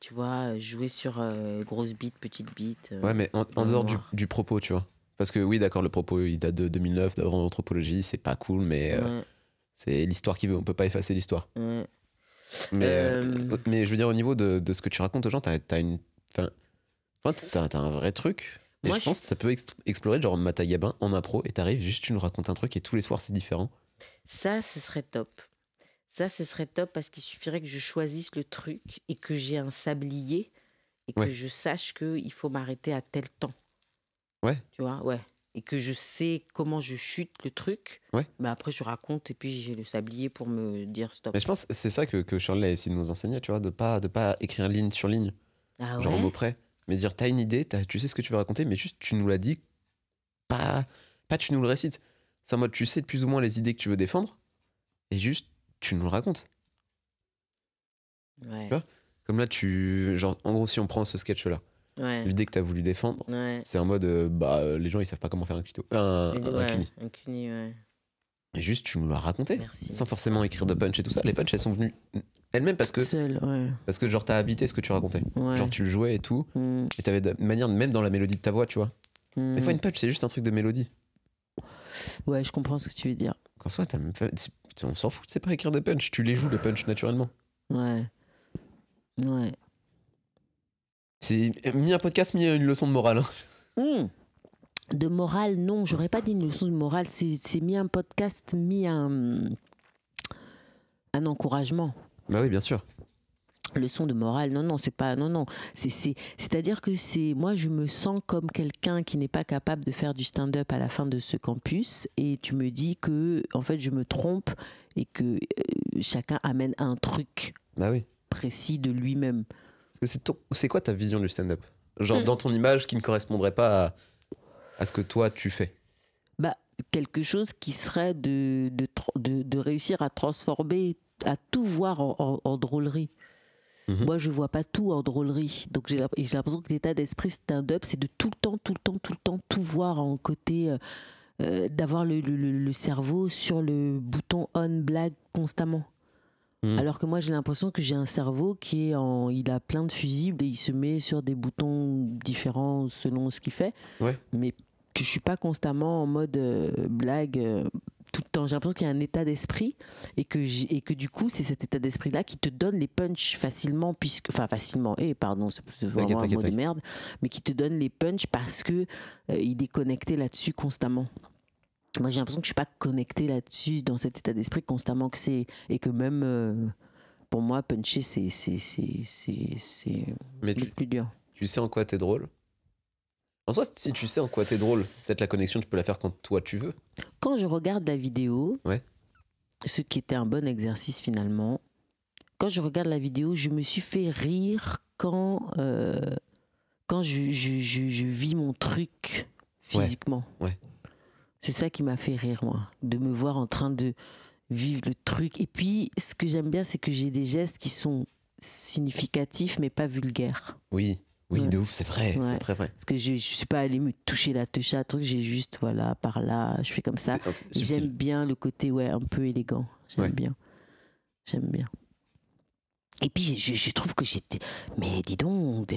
tu vois, jouer sur grosse bite, petite bite. Ouais, mais en dehors noir. du propos, tu vois. Parce que oui, d'accord, le propos, il date de 2009, d'avant l'anthropologie, c'est pas cool, mais Ouais, c'est l'histoire qui veut, on peut pas effacer l'histoire. ouais. Mais je veux dire, au niveau de ce que tu racontes aux gens, t'as une... Enfin, t'as un vrai truc. Et Moi, je pense que ça peut explorer, genre Mata Gabin en impro, et t'arrives juste, tu nous racontes un truc, et tous les soirs, c'est différent. Ça, ce serait top. Ça, ce serait top parce qu'il suffirait que je choisisse le truc et que j'ai un sablier et que Ouais. je sache qu'il faut m'arrêter à tel temps. Ouais. Tu vois, ouais. Et que je sais comment je chute le truc. Ouais. Mais après, je raconte et puis j'ai le sablier pour me dire stop. Mais je pense que c'est ça que Shirley a essayé de nous enseigner, tu vois, de pas écrire ligne sur ligne, Ah genre au ouais? mot près. Mais dire, t'as une idée, tu sais ce que tu veux raconter, mais juste tu nous l'as dit, pas tu nous le récites. C'est en mode, tu sais plus ou moins les idées que tu veux défendre, et juste tu nous le racontes. Ouais. Tu vois Comme là, genre, en gros, si on prend ce sketch-là, Ouais. l'idée que t'as voulu défendre, Ouais. c'est en mode, les gens ils savent pas comment faire un clito, un cuni. Un cuni, ouais. Et juste tu nous l'as raconté, Merci. sans forcément écrire de punch et tout ça. Les punch elles sont venues elles-mêmes parce que Seul, ouais. genre t'as habité ce que tu racontais. Ouais. Genre tu le jouais et tout, Mm, et t'avais de manière, même dans la mélodie de ta voix, tu vois. mm. Des fois une punch c'est juste un truc de mélodie. Ouais, je comprends ce que tu veux dire. Qu'en soit, on s'en fout, c'est pas écrire des punch, tu les joues les punch naturellement. Ouais. Ouais. C'est mis un podcast, mis une leçon de morale. Hein. De morale, non, j'aurais pas dit une leçon de morale. C'est mis un podcast, mis un encouragement. Bah oui, bien sûr. Leçon de morale, non, c'est pas, non. C'est-à-dire que moi, je me sens comme quelqu'un qui n'est pas capable de faire du stand-up à la fin de ce campus, et tu me dis que, en fait, je me trompe et que chacun amène un truc Bah oui. précis de lui-même. Parce que c'est quoi ta vision du stand-up? Genre dans ton image qui ne correspondrait pas à ce que toi tu fais. Bah, quelque chose qui serait de réussir à transformer, à tout voir en drôlerie. Mhm. Moi, je vois pas tout en drôlerie. Donc, j'ai l'impression que l'état d'esprit stand-up, c'est de tout le temps, tout voir en côté, d'avoir le cerveau sur le bouton on blague constamment. Mhm. Alors que moi, j'ai l'impression que j'ai un cerveau qui il a plein de fusibles et il se met sur des boutons différents selon ce qu'il fait. Ouais. Mais que je suis pas constamment en mode blague tout le temps. J'ai l'impression qu'il y a un état d'esprit et que du coup, c'est cet état d'esprit-là qui te donne les punchs facilement, enfin facilement, pardon, c'est vraiment un mot de merde, mais qui te donne les punchs parce que il est connecté là-dessus constamment. Moi, j'ai l'impression que je suis pas connectée là-dessus, dans cet état d'esprit constamment et que même pour moi, puncher, c'est le plus dur. Tu sais en quoi t'es drôle? En soi, si tu sais en quoi t'es drôle, peut-être la connexion, tu peux la faire quand toi tu veux. Quand je regarde la vidéo, ouais. Ce qui était un bon exercice finalement, quand je regarde la vidéo, je me suis fait rire quand je vis mon truc physiquement. Ouais. C'est ça qui m'a fait rire, moi, de me voir en train de vivre le truc. Et puis, ce que j'aime bien, c'est que j'ai des gestes qui sont significatifs, mais pas vulgaires. Oui, ouais. De ouf, c'est vrai, c'est très vrai. Parce que je suis pas allée me toucher la touche à truc, j'ai juste, voilà, par là, je fais comme ça. J'aime bien le côté, un peu élégant. J'aime bien. Et puis, je trouve que j'étais... Mais dis donc,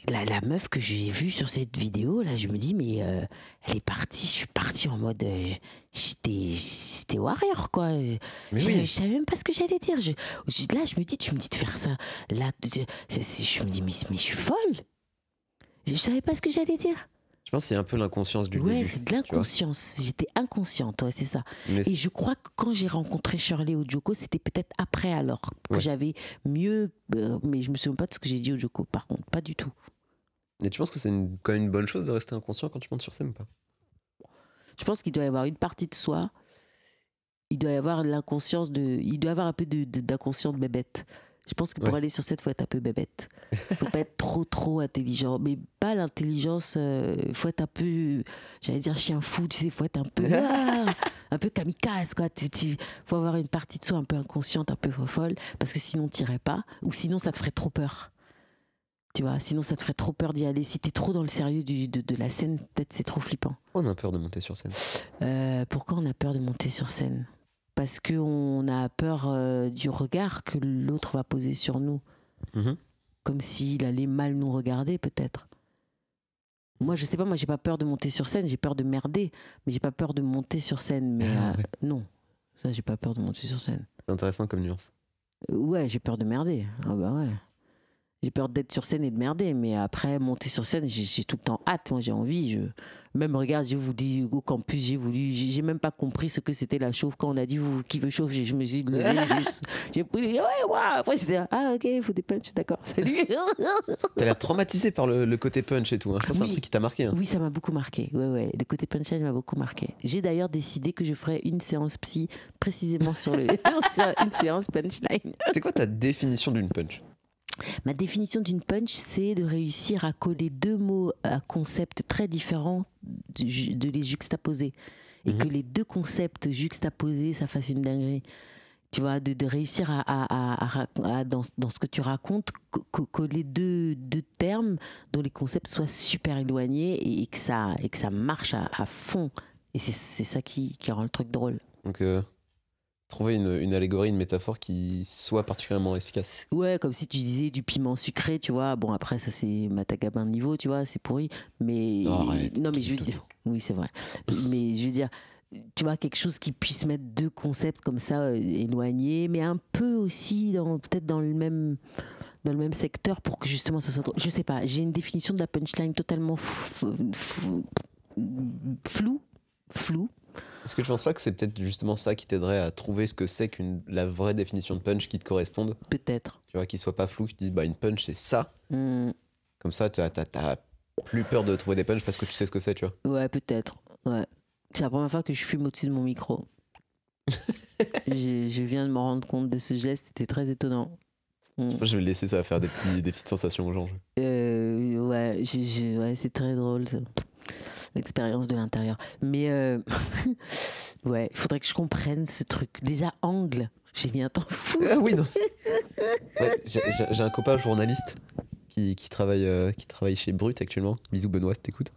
la meuf que j'ai vue sur cette vidéo, là, je me dis, mais elle est partie, je suis partie en mode... J'étais warrior, quoi. Je savais même pas ce que j'allais dire. Là, je me dis, tu me dis de faire ça. Là, je me dis, mais je suis folle. Je savais pas ce que j'allais dire. Je pense que c'est un peu l'inconscience du début. Ouais, c'est de l'inconscience. J'étais inconsciente, c'est ça. Et je crois que quand j'ai rencontré Shirley Ojoko, c'était peut-être après alors que j'avais mieux... mais je me souviens pas de ce que j'ai dit Ojoko, par contre. Pas du tout. Et tu penses que c'est quand même une bonne chose de rester inconscient quand tu montes sur scène ou pas? Je pense qu'il doit y avoir une partie de soi. Il doit y avoir l'inconscience de... Il doit y avoir un peu d'inconscient de bébête. Je pense que pour aller sur scène, il faut être un peu bébête. Il ne faut pas être trop intelligent. Mais pas l'intelligence... Il faut être un peu... J'allais dire chien fou, tu sais. Il faut être un peu kamikaze, quoi. Il faut avoir une partie de soi un peu inconsciente, un peu folle. Parce que sinon, tu n'irais pas. Ou sinon, ça te ferait trop peur. Tu vois, sinon, ça te ferait trop peur d'y aller. Si tu es trop dans le sérieux de la scène, peut-être c'est trop flippant. On a peur de monter sur scène. Pourquoi on a peur de monter sur scène ? Parce qu'on a peur du regard que l'autre va poser sur nous. Comme s'il allait mal nous regarder, peut-être. Moi, je sais pas, j'ai pas peur de monter sur scène, j'ai peur de merder, mais j'ai pas peur de monter sur scène. Mais non, ça, j'ai pas peur de monter sur scène. C'est intéressant comme nuance. Ouais, j'ai peur de merder. Ah bah ouais. J'ai peur d'être sur scène et de merder, mais après, monter sur scène, j'ai tout le temps hâte. Moi, j'ai envie. Même, regarde, j'ai voulu au campus, j'ai même pas compris ce que c'était la chauffe. Quand on a dit, qui veut chauffe, je me suis levé juste. J'ai pris, après, j'étais ok, il faut des punchs, d'accord, salut. T'as l'air traumatisé par le côté punch et tout. Hein. Je pense que c'est un truc qui t'a marqué. Hein. Oui, ça m'a beaucoup marqué. Ouais. Le côté punchline m'a beaucoup marqué. J'ai d'ailleurs décidé que je ferais une séance psy précisément sur une séance punchline. C'est quoi ta définition d'une punch ? Ma définition d'une punch, c'est de réussir à coller deux mots à concepts très différents, de les juxtaposer. Et que les deux concepts juxtaposés, ça fasse une dinguerie. Tu vois, de réussir dans ce que tu racontes, coller deux termes dont les concepts soient super éloignés et que ça marche à fond. Et c'est ça qui rend le truc drôle. Donc, trouver une allégorie, une métaphore qui soit particulièrement efficace. Ouais, comme si tu disais du piment sucré, tu vois. Bon, après, ça, c'est Matagabin niveau, tu vois, c'est pourri. Mais. Non, mais je veux dire. Oui, c'est vrai. Mais je veux dire, tu vois, quelque chose qui puisse mettre deux concepts comme ça éloignés, mais un peu aussi, peut-être dans le même secteur pour que justement ça soit drôle. Je sais pas, j'ai une définition de la punchline totalement floue. Est-ce que tu penses pas que c'est peut-être justement ça qui t'aiderait à trouver ce que c'est la vraie définition de punch qui te corresponde ? Peut-être. Tu vois, qu'il soit pas flou, que tu dises une punch c'est ça. Comme ça, t'as plus peur de trouver des punchs parce que tu sais ce que c'est, tu vois. Ouais, peut-être. Ouais. C'est la première fois que je fume au-dessus de mon micro. Je viens de me rendre compte de ce geste, c'était très étonnant. Je vais laisser ça faire des petites sensations aux gens. Ouais, c'est très drôle ça. L'expérience de l'intérieur. Mais ouais, il faudrait que je comprenne ce truc. Déjà, angle, j'ai mis un temps fou. Ah oui, non. Ouais, j'ai un copain journaliste qui travaille chez Brut actuellement. Bisous Benoît, si t'écoutes.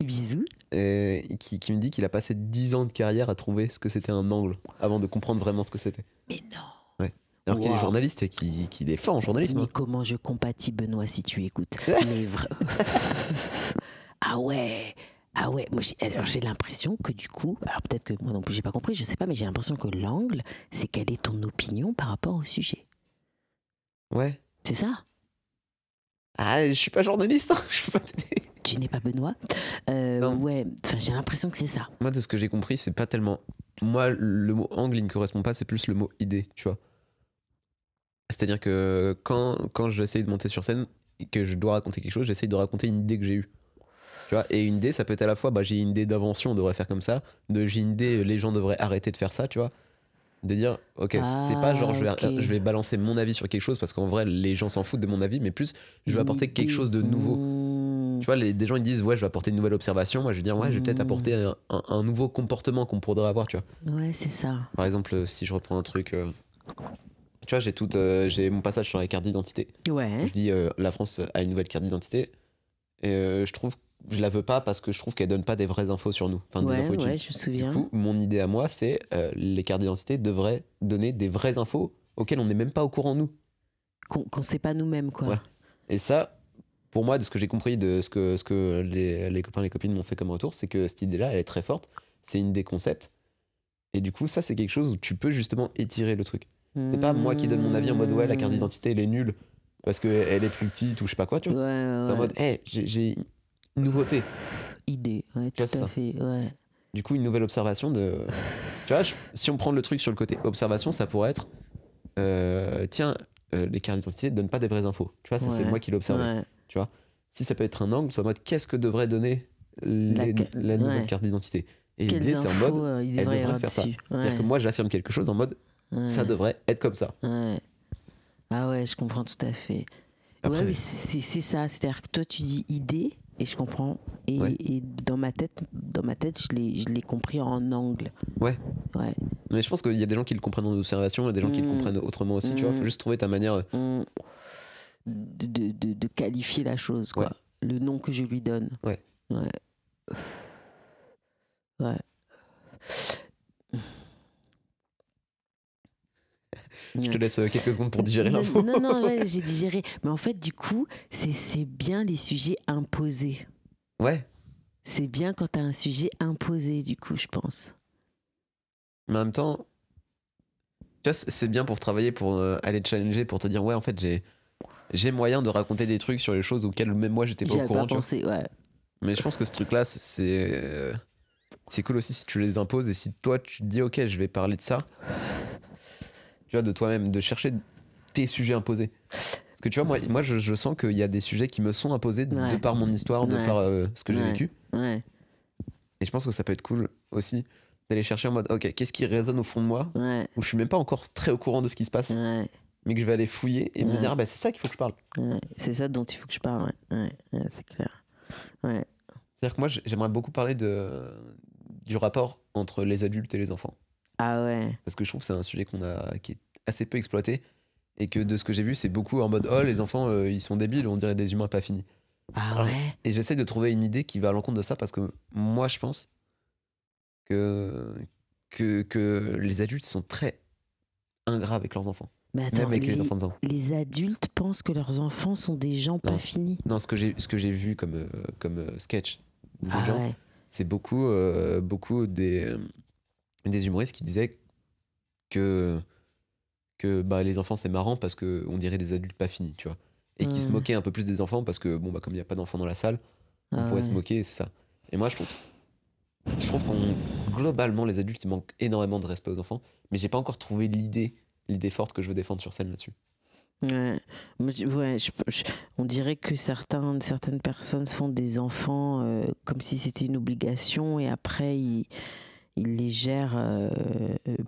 Bisous. Et qui me dit qu'il a passé 10 ans de carrière à trouver ce que c'était un angle avant de comprendre vraiment ce que c'était. Mais non. Ouais. Alors qu'il est journaliste et qu'il est fort en journalisme. Mais comment je compatis Benoît si tu écoutes. Mais ah ouais. Ah ouais, moi alors j'ai l'impression que du coup, alors peut-être que moi non plus j'ai pas compris, je sais pas, mais j'ai l'impression que l'angle, c'est quelle est ton opinion par rapport au sujet. Ouais. C'est ça? Ah, je suis pas journaliste, hein, je peux pas t'aider. Tu n'es pas Benoît? Non. Ouais, enfin j'ai l'impression que c'est ça. Moi, de ce que j'ai compris, c'est pas tellement. Moi, le mot angle, il me correspond pas, c'est plus le mot idée, tu vois. C'est-à-dire que quand j'essaye de monter sur scène et que je dois raconter quelque chose, j'essaye de raconter une idée que j'ai eue. Tu vois, et une idée, ça peut être à la fois, bah, j'ai une idée d'invention, on devrait faire comme ça, j'ai une idée, les gens devraient arrêter de faire ça, tu vois. De dire, ok, c'est pas genre Ah, ok. je vais balancer mon avis sur quelque chose parce qu'en vrai, les gens s'en foutent de mon avis, mais plus, je vais Une apporter quelque idée. chose de nouveau. Tu vois, des gens ils disent, ouais, je vais apporter une nouvelle observation. Moi, je vais dire, ouais, je vais peut-être apporter un nouveau comportement qu'on pourrait avoir, tu vois. Ouais, c'est ça. Par exemple, si je reprends un truc. Tu vois, j'ai mon passage sur la carte d'identité. Ouais. Je dis, la France a une nouvelle carte d'identité. Et je trouve, je la veux pas parce que je trouve qu'elle donne pas des vraies infos sur nous. Enfin, des Ouais, infos utiles. ouais, je me souviens. Du coup, mon idée à moi, c'est les cartes d'identité devraient donner des vraies infos auxquelles on n'est même pas au courant, nous. Qu'on sait pas nous-mêmes, quoi. Ouais. Et ça, pour moi, de ce que j'ai compris, de ce que les copains et les copines m'ont fait comme retour, c'est que cette idée-là, elle est très forte. C'est une des concepts. Et du coup, ça, c'est quelque chose où tu peux justement étirer le truc. C'est pas moi qui donne mon avis en mode ouais, la carte d'identité, elle est nulle parce qu'elle est plus petite ou je sais pas quoi, tu vois. Ouais, C'est en mode, hey, j'ai une nouveauté. Idée, ouais, Tu vois, tout c'est à ça. fait, ouais. Du coup, une nouvelle observation de. Tu vois, si on prend le truc sur le côté observation, ça pourrait être tiens, les cartes d'identité ne donnent pas des vraies infos. Tu vois, ça, c'est Ouais, moi qui l'ai observé. ouais. Tu vois, si ça peut être un angle, c'est en mode qu'est-ce que devrait donner la nouvelle ouais. carte d'identité. Et Quelles l'idée, c'est en mode, infos il elle devrait y devrait avoir faire ça. dessus. C'est-à-dire que moi, j'affirme quelque chose en mode, ça devrait être comme ça. Ouais. Ah ouais, je comprends tout à fait. Après, ouais, mais c'est ça. C'est-à-dire que toi, tu dis idée, et je comprends. Et, Ouais. et dans ma tête, je l'ai compris en angle. Ouais. Ouais. Mais je pense qu'il y a des gens qui le comprennent en observation, il y a des gens qui le comprennent autrement aussi, tu vois. Faut juste trouver ta manière. De qualifier la chose, quoi. Ouais. Le nom que je lui donne. Ouais. Ouais. Ouais. Je te laisse quelques secondes pour digérer Non, l'info. non, ouais, j'ai digéré. Mais en fait, du coup, c'est bien les sujets imposés. Ouais. C'est bien quand t'as un sujet imposé, du coup, je pense. Mais en même temps, tu vois, c'est bien pour travailler, pour aller te challenger, pour te dire, ouais, en fait, j'ai moyen de raconter des trucs sur les choses auxquelles même moi, j'étais pas au J'avais courant. pas pensé, ouais. Mais je pense que ce truc-là, c'est cool aussi si tu les imposes et si toi, tu te dis, ok, je vais parler de ça. Tu vois, de toi-même, de chercher tes sujets imposés. Parce que tu vois, moi je sens qu'il y a des sujets qui me sont imposés de par mon histoire, de par ce que j'ai vécu. Ouais. Et je pense que ça peut être cool aussi d'aller chercher en mode, ok, qu'est-ce qui résonne au fond de moi, Ouais. où je suis même pas encore très au courant de ce qui se passe, Ouais. mais que je vais aller fouiller et me dire, ah bah c'est ça qu'il faut que je parle. Ouais. C'est ça dont il faut que je parle, ouais. Ouais, c'est clair. Ouais. C'est-à-dire que moi, j'aimerais beaucoup parler du rapport entre les adultes et les enfants. Ah ouais. Parce que je trouve que c'est un sujet qui est assez peu exploité. Et que de ce que j'ai vu, c'est beaucoup en mode, oh, les enfants, ils sont débiles, on dirait des humains pas finis. Ah Alors, ouais. et j'essaie de trouver une idée qui va à l'encontre de ça parce que moi, je pense que les adultes sont très ingrats avec leurs enfants. Mais attends, Même avec les enfants de ans. les adultes pensent que leurs enfants sont des gens pas Non. finis. Non, ce que j'ai vu comme sketch des Ah gens, ouais. c'est beaucoup des humoristes qui disaient que bah, les enfants c'est marrant parce que on dirait des adultes pas finis, tu vois. Et qui se moquaient un peu plus des enfants parce que bon bah comme il n'y a pas d'enfants dans la salle, on Ah pourrait ouais. se moquer et c'est ça. Et moi je trouve qu'on globalement les adultes ils manquent énormément de respect aux enfants, mais j'ai pas encore trouvé l'idée forte que je veux défendre sur scène là-dessus. Ouais, ouais on dirait que certaines personnes font des enfants comme si c'était une obligation et après ils les gèrent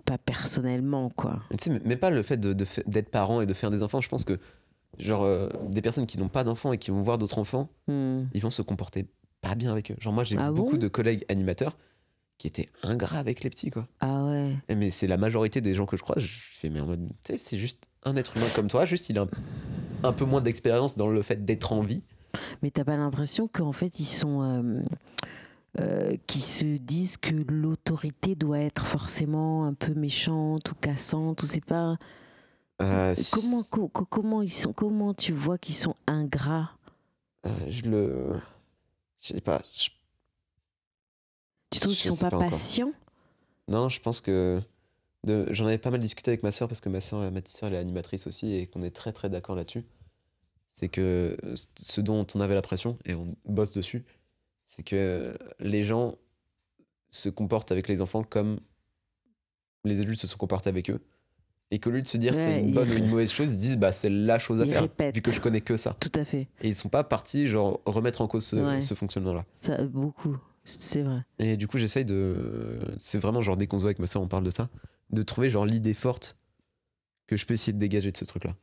pas personnellement, quoi. Mais tu sais, mais pas le fait d'être parent et de faire des enfants, je pense que genre des personnes qui n'ont pas d'enfants et qui vont voir d'autres enfants, ils vont se comporter pas bien avec eux. Genre moi j'ai Ah beaucoup bon de collègues animateurs qui étaient ingrats avec les petits, quoi. Ah ouais. Mais c'est la majorité des gens que je croise, je fais mais en mode tu sais c'est juste un être humain comme toi, juste il a un peu moins d'expérience dans le fait d'être en vie. Mais t'as pas l'impression qu'en fait ils sont qui se disent que l'autorité doit être forcément un peu méchante ou cassante ou c'est pas comment ils sont, comment tu vois qu'ils sont ingrats? Je sais pas, Tu trouves qu'ils Je sont sais pas pas encore. patients? Non, je pense que j'en avais pas mal discuté avec ma sœur parce que ma petite sœur, elle est animatrice aussi et qu'on est très très d'accord là-dessus. C'est que ce dont on avait l'impression, et on bosse dessus, c'est que les gens se comportent avec les enfants comme les adultes se sont comportés avec eux. Et qu'au lieu de se dire c'est Ouais, une bonne ou une mauvaise chose, ils disent bah c'est la chose à Ils faire, répètent. vu que je connais que ça. Tout à fait. Et ils sont pas partis genre remettre en cause Ouais. ce fonctionnement-là. Ça, beaucoup. C'est vrai. Et du coup j'essaye de... C'est vraiment genre dès qu'on se voit avec ma soeur on parle de ça, de trouver genre l'idée forte que je peux essayer de dégager de ce truc-là.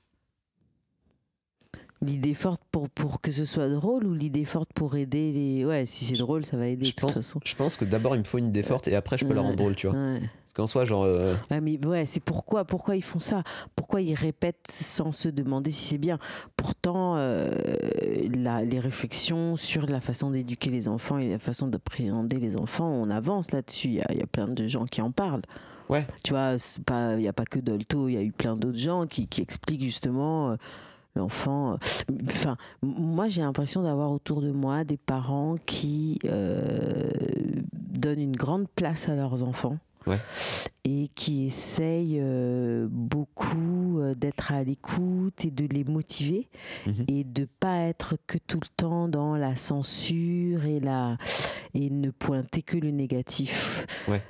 L'idée forte pour que ce soit drôle ou l'idée forte pour aider les... Ouais, si c'est drôle, ça va aider de toute façon. Je pense que d'abord il me faut une idée forte et après je peux la rendre drôle, tu vois. Ouais. Parce qu'en soi genre... Ouais, mais ouais, c'est pourquoi ils font ça. Pourquoi ils répètent sans se demander si c'est bien. Pourtant, les réflexions sur la façon d'éduquer les enfants et la façon d'appréhender les enfants, on avance là-dessus. Il y a plein de gens qui en parlent. Ouais. Tu vois, il n'y a pas que Dolto, il y a eu plein d'autres gens qui expliquent justement... l'enfant... Enfin, moi, j'ai l'impression d'avoir autour de moi des parents qui donnent une grande place à leurs enfants. Ouais. Et qui essayent beaucoup d'être à l'écoute et de les motiver et de pas être que tout le temps dans la censure et ne pointer que le négatif. Ouais.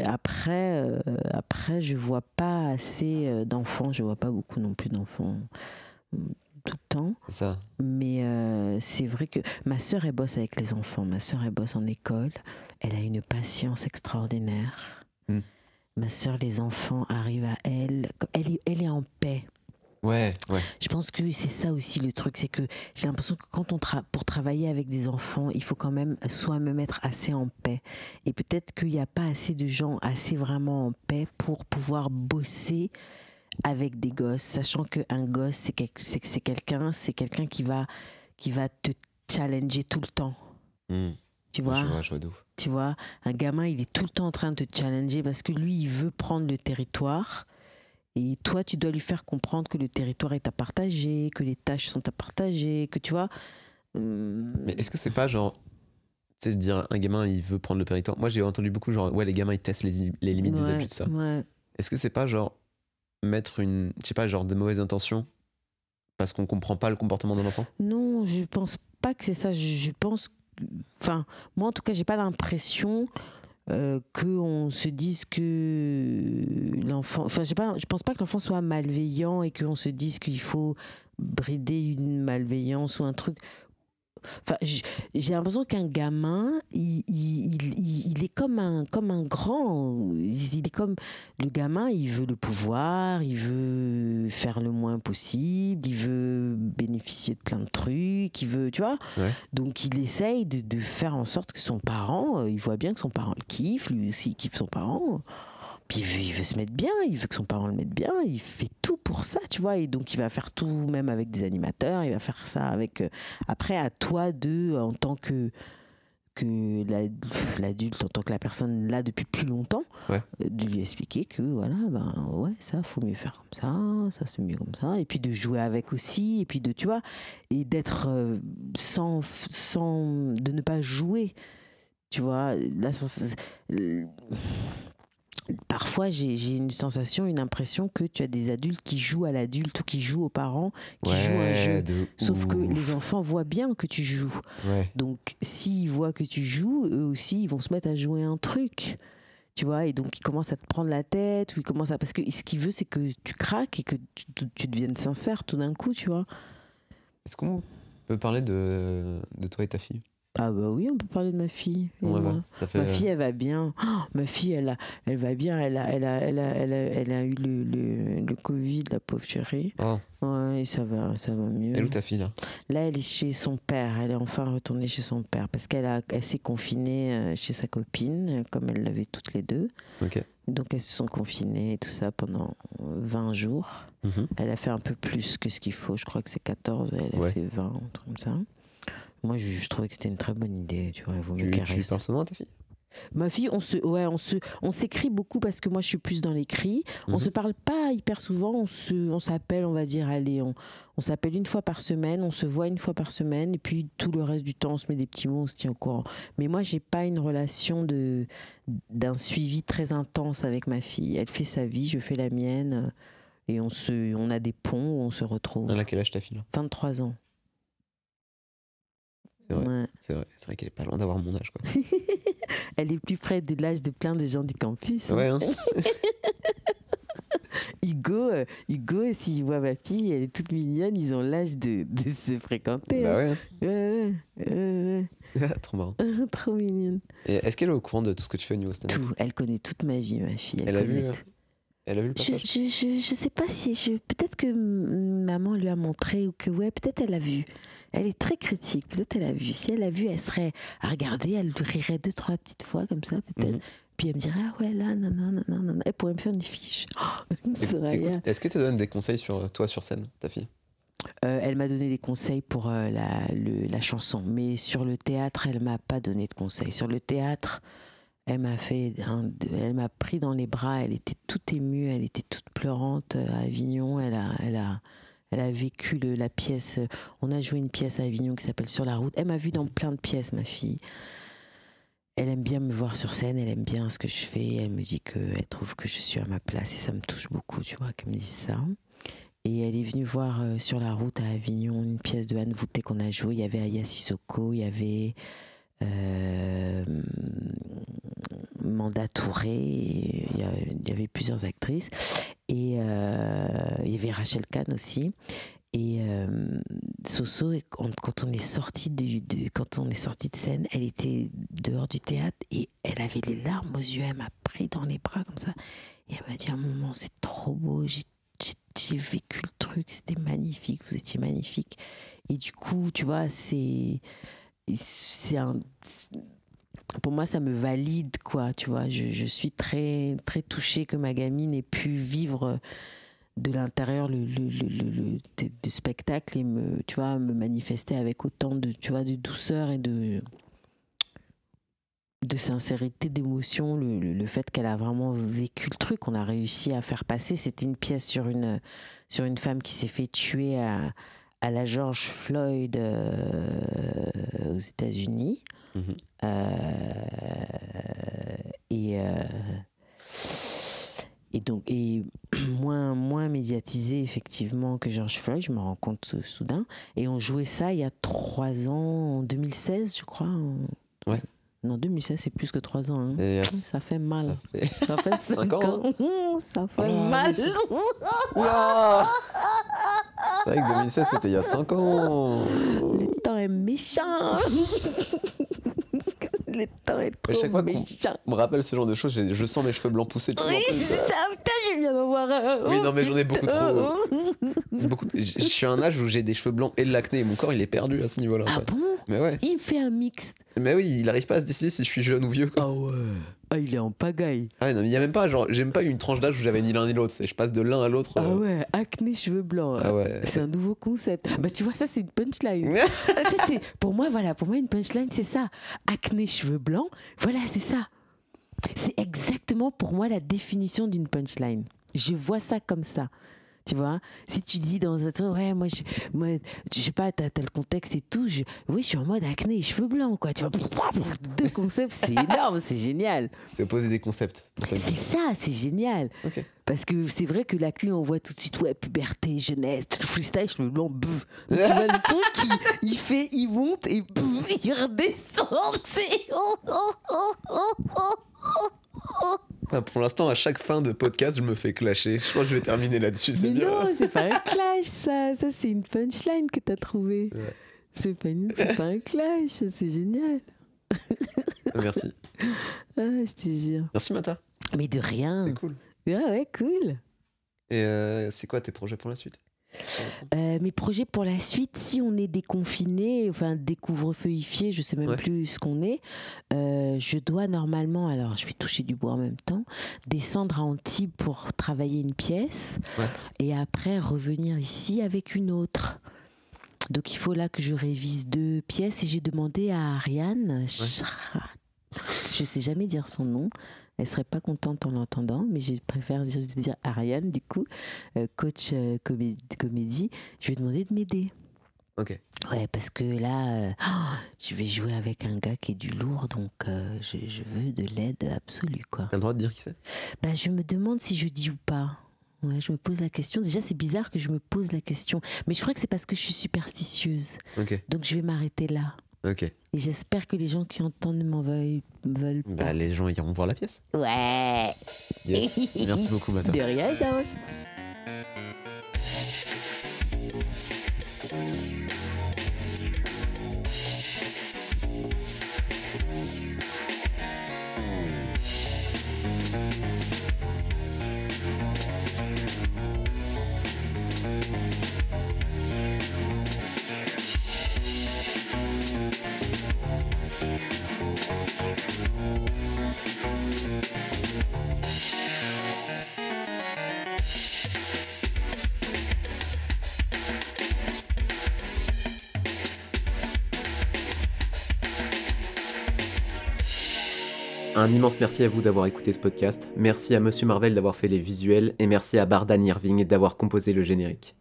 Après, je vois pas assez d'enfants, je vois pas beaucoup non plus d'enfants tout le temps. C'est ça. Mais c'est vrai que ma sœur, elle bosse avec les enfants. Ma sœur, elle bosse en école. Elle a une patience extraordinaire. Ma sœur, les enfants arrivent à elle. Elle est en paix. Ouais. Je pense que c'est ça aussi le truc, c'est que j'ai l'impression que quand pour travailler avec des enfants, il faut quand même soi-même être assez en paix. Et peut-être qu'il n'y a pas assez de gens assez vraiment en paix pour pouvoir bosser avec des gosses, sachant qu'un gosse, c'est quelqu'un qui va te challenger tout le temps. Tu vois, je vois de ouf. Tu vois, un gamin, il est tout le temps en train de te challenger parce que lui, il veut prendre le territoire. Et toi, tu dois lui faire comprendre que le territoire est à partager, que les tâches sont à partager, que tu vois... Mais est-ce que c'est pas genre... Tu sais, dire un gamin, il veut prendre le territoire. Moi, j'ai entendu beaucoup genre, ouais, les gamins, ils testent les limites des adultes, ça. Ouais. Est-ce que c'est pas genre mettre je sais pas, genre des mauvaises intentions parce qu'on comprend pas le comportement d'un enfant? Non, je pense pas que c'est ça. Je pense... Enfin, moi, en tout cas, j'ai pas l'impression... qu'on se dise que l'enfant... Enfin, je pense pas que l'enfant soit malveillant et qu'on se dise qu'il faut brider une malveillance ou un truc. Enfin, j'ai l'impression qu'un gamin, il est comme un grand. Il est comme le gamin, il veut le pouvoir, il veut faire le moins possible, il veut bénéficier de plein de trucs, il veut, tu vois. Ouais. Donc il essaye de faire en sorte que son parent, il voit bien que son parent le kiffe, lui aussi il kiffe son parent. Puis il veut se mettre bien, il veut que son parent le mette bien, il fait tout pour ça, tu vois. Et donc il va faire tout, même avec des animateurs, il va faire ça avec... Après, à toi en tant que l'adulte, en tant que la personne là depuis plus longtemps, de lui expliquer que voilà, ça, faut mieux faire comme ça c'est mieux comme ça. Et puis de jouer avec aussi, et puis tu vois, et d'être de ne pas jouer, tu vois. Parfois, j'ai une sensation, une impression que tu as des adultes qui jouent à l'adulte ou qui jouent aux parents, qui jouent un jeu. Sauf que les enfants voient bien que tu joues. Ouais. Donc, s'ils voient que tu joues, eux aussi, ils vont se mettre à jouer un truc. Tu vois, et donc ils commencent à te prendre la tête, ou ils commencent à... Parce que ce qu'il veut, c'est que tu craques et que tu deviennes sincère tout d'un coup, tu vois. Est-ce qu'on peut parler de toi et ta fille? Ah bah oui, on peut parler de ma fille. Et Ouais, moi. Ça fait... Ma fille, elle va bien. Oh, ma fille, elle va bien. Elle a eu le Covid, la pauvre chérie. Oh. Ouais, et ça va mieux. Elle est où ta fille là? Là, elle est chez son père. Elle est enfin retournée chez son père parce elle s'est confinée chez sa copine, comme elle l'avait toutes les deux. Ok. Donc elles se sont confinées et tout ça pendant 20 jours. Elle a fait un peu plus que ce qu'il faut. Je crois que c'est 14. Elle a fait 20, un truc comme ça. Moi, je trouvais que c'était une très bonne idée. Tu vois, il vaut mieux qu'elle reste. Tu parles souvent à ta fille? Ma fille, on s'écrit beaucoup parce que moi je suis plus dans l'écrit. On se parle pas hyper souvent, on s'appelle, on va dire, allez, on s'appelle une fois par semaine, on se voit une fois par semaine, et puis tout le reste du temps, on se met des petits mots, on se tient au courant. Mais moi, j'ai pas une relation d'un suivi très intense avec ma fille. Elle fait sa vie, je fais la mienne, et on a des ponts où on se retrouve. Elle a quel âge ta fille là? 23 ans. C'est vrai. Ouais. C'est vrai qu'elle est pas loin d'avoir mon âge, quoi. Elle est plus près de l'âge de plein de gens du campus. Hein. Ouais, hein. Hugo, s'il voit ma fille, elle est toute mignonne, ils ont l'âge de se fréquenter. Bah hein. ouais. Ouais. Trop marrant. Trop mignonne. Et est-ce qu'elle est au courant de tout ce que tu fais au niveau stand-up? Tout, elle connaît toute ma vie, ma fille. Elle a vu, connaît tout. Elle a vu le passage? Je sais pas si peut-être que maman lui a montré ou que ouais, peut-être elle a vu. Elle est très critique, peut-être elle a vu. Si elle a vu, elle serait à regarder, elle rirait 2-3 petites fois comme ça peut-être. Puis elle me dirait ah ouais là non. Elle pourrait me faire une fiche. Soraya. Est-ce que tu te donnes des conseils sur toi sur scène, ta fille? Elle m'a donné des conseils pour la chanson, mais sur le théâtre, elle m'a pas donné de conseils. Sur le théâtre, elle m'a pris dans les bras, elle était toute émue, elle était toute pleurante à Avignon. Elle a vécu la pièce. On a joué une pièce à Avignon qui s'appelle Sur la route. Elle m'a vue dans plein de pièces, ma fille. Elle aime bien me voir sur scène, elle aime bien ce que je fais. Elle me dit qu'elle trouve que je suis à ma place et ça me touche beaucoup, tu vois, qu'elle me dise ça. Et elle est venue voir Sur la route à Avignon une pièce de Anne Vouté qu'on a jouée. Il y avait Aya Sissoko, il y avait Manda Touré, il y avait plusieurs actrices. Et il y avait Rachel Kahn aussi. Et Soso, quand on est sorti de scène, elle était dehors du théâtre et elle avait les larmes aux yeux. Elle m'a pris dans les bras comme ça et elle m'a dit à un moment c'est trop beau, j'ai vécu le truc, c'était magnifique, vous étiez magnifique. Et du coup, tu vois, pour moi, ça me valide, quoi, tu vois. Je suis très, très touchée que ma gamine ait pu vivre de l'intérieur le spectacle et me manifester avec autant de douceur et de sincérité, d'émotion, le fait qu'elle a vraiment vécu le truc, on a réussi à faire passer. C'était une pièce sur une femme qui s'est fait tuer à la George Floyd aux États-Unis. Et moins médiatisé effectivement que George Floyd, je me rends compte soudain. Et on jouait ça il y a 3 ans, en 2016 je crois. Ouais. Non, 2016 c'est plus que 3 ans. Hein. Ça fait mal. Ça fait 5 ans. Ça fait mal. Oula. C'est vrai que 2016 c'était il y a 5 ans. Le temps est méchant. Le temps est trop chaque fois méchant. On me rappelle ce genre de choses, je sens mes cheveux blancs pousser de plus en Oui, plus. c'est ça, putain, je viens d'en voir un. Oui, non, mais j'en ai beaucoup trop. Je suis à un âge où j'ai des cheveux blancs et de l'acné, et mon corps il est perdu à ce niveau-là. Ah bon? Mais ouais. Il fait un mix. Mais oui, il arrive pas à se décider si je suis jeune ou vieux, quoi. Ah ouais. Ah, il est en pagaille. Ah ouais, non, mais il y a même pas, genre, j'ai même pas eu une tranche d'âge où j'avais ni l'un ni l'autre. Je passe de l'un à l'autre. Ah ouais, acné, cheveux blancs. Ah ouais. C'est un nouveau concept. Bah tu vois, ça c'est une punchline. Pour moi, une punchline, c'est ça. Acné, cheveux blancs, voilà, c'est ça. C'est exactement pour moi la définition d'une punchline. Je vois ça comme ça. Tu vois, si tu dis dans un truc, ouais, moi, je sais pas, t'as le contexte et tout, je suis en mode acné et cheveux blancs, quoi. Tu vois, 2 concepts, c'est énorme, c'est génial. C'est poser des concepts. C'est ça, c'est génial. Okay. Parce que c'est vrai que l'acné, on voit tout de suite, ouais, puberté, jeunesse, freestyle, cheveux blancs, bouf. Tu vois, le truc, il monte et bouf, il redescend. C'est. Pour l'instant, à chaque fin de podcast, je me fais clasher. Je crois que je vais terminer là-dessus. Mais non, c'est pas un clash, ça. Ça, c'est une punchline que t'as trouvée. Ouais. C'est pas un clash, c'est génial. Merci. Ah, je te jure. Merci, Mata. Mais de rien. C'est cool. Ah ouais, cool. Et c'est quoi tes projets pour la suite? Mes projets pour la suite, si on est déconfiné, enfin découvre-feuifié, je sais même plus ce qu'on est, je dois normalement, alors je vais toucher du bois en même temps, descendre à Antibes pour travailler une pièce et après revenir ici avec une autre. Donc il faut là que je révise 2 pièces et j'ai demandé à Ariane Je sais jamais dire son nom. Elle serait pas contente en l'entendant, mais je préfère juste dire Ariane, du coup, coach comédie. Je lui ai demandé de m'aider. Ok. Ouais, parce que là, je vais jouer avec un gars qui est du lourd, donc je veux de l'aide absolue, quoi. T'as le droit de dire qui c'est? Bah, je me demande si je dis ou pas. Ouais, je me pose la question. Déjà, c'est bizarre que je me pose la question. Mais je crois que c'est parce que je suis superstitieuse. Ok. Donc, je vais m'arrêter là. Ok. Et j'espère que les gens qui entendent m'en veulent pas. Bah, les gens iront voir la pièce. Ouais. Yes. Merci beaucoup, Mata. De rien, Georges. Un immense merci à vous d'avoir écouté ce podcast, merci à Monsieur Marvel d'avoir fait les visuels, et merci à Bardan Irving d'avoir composé le générique.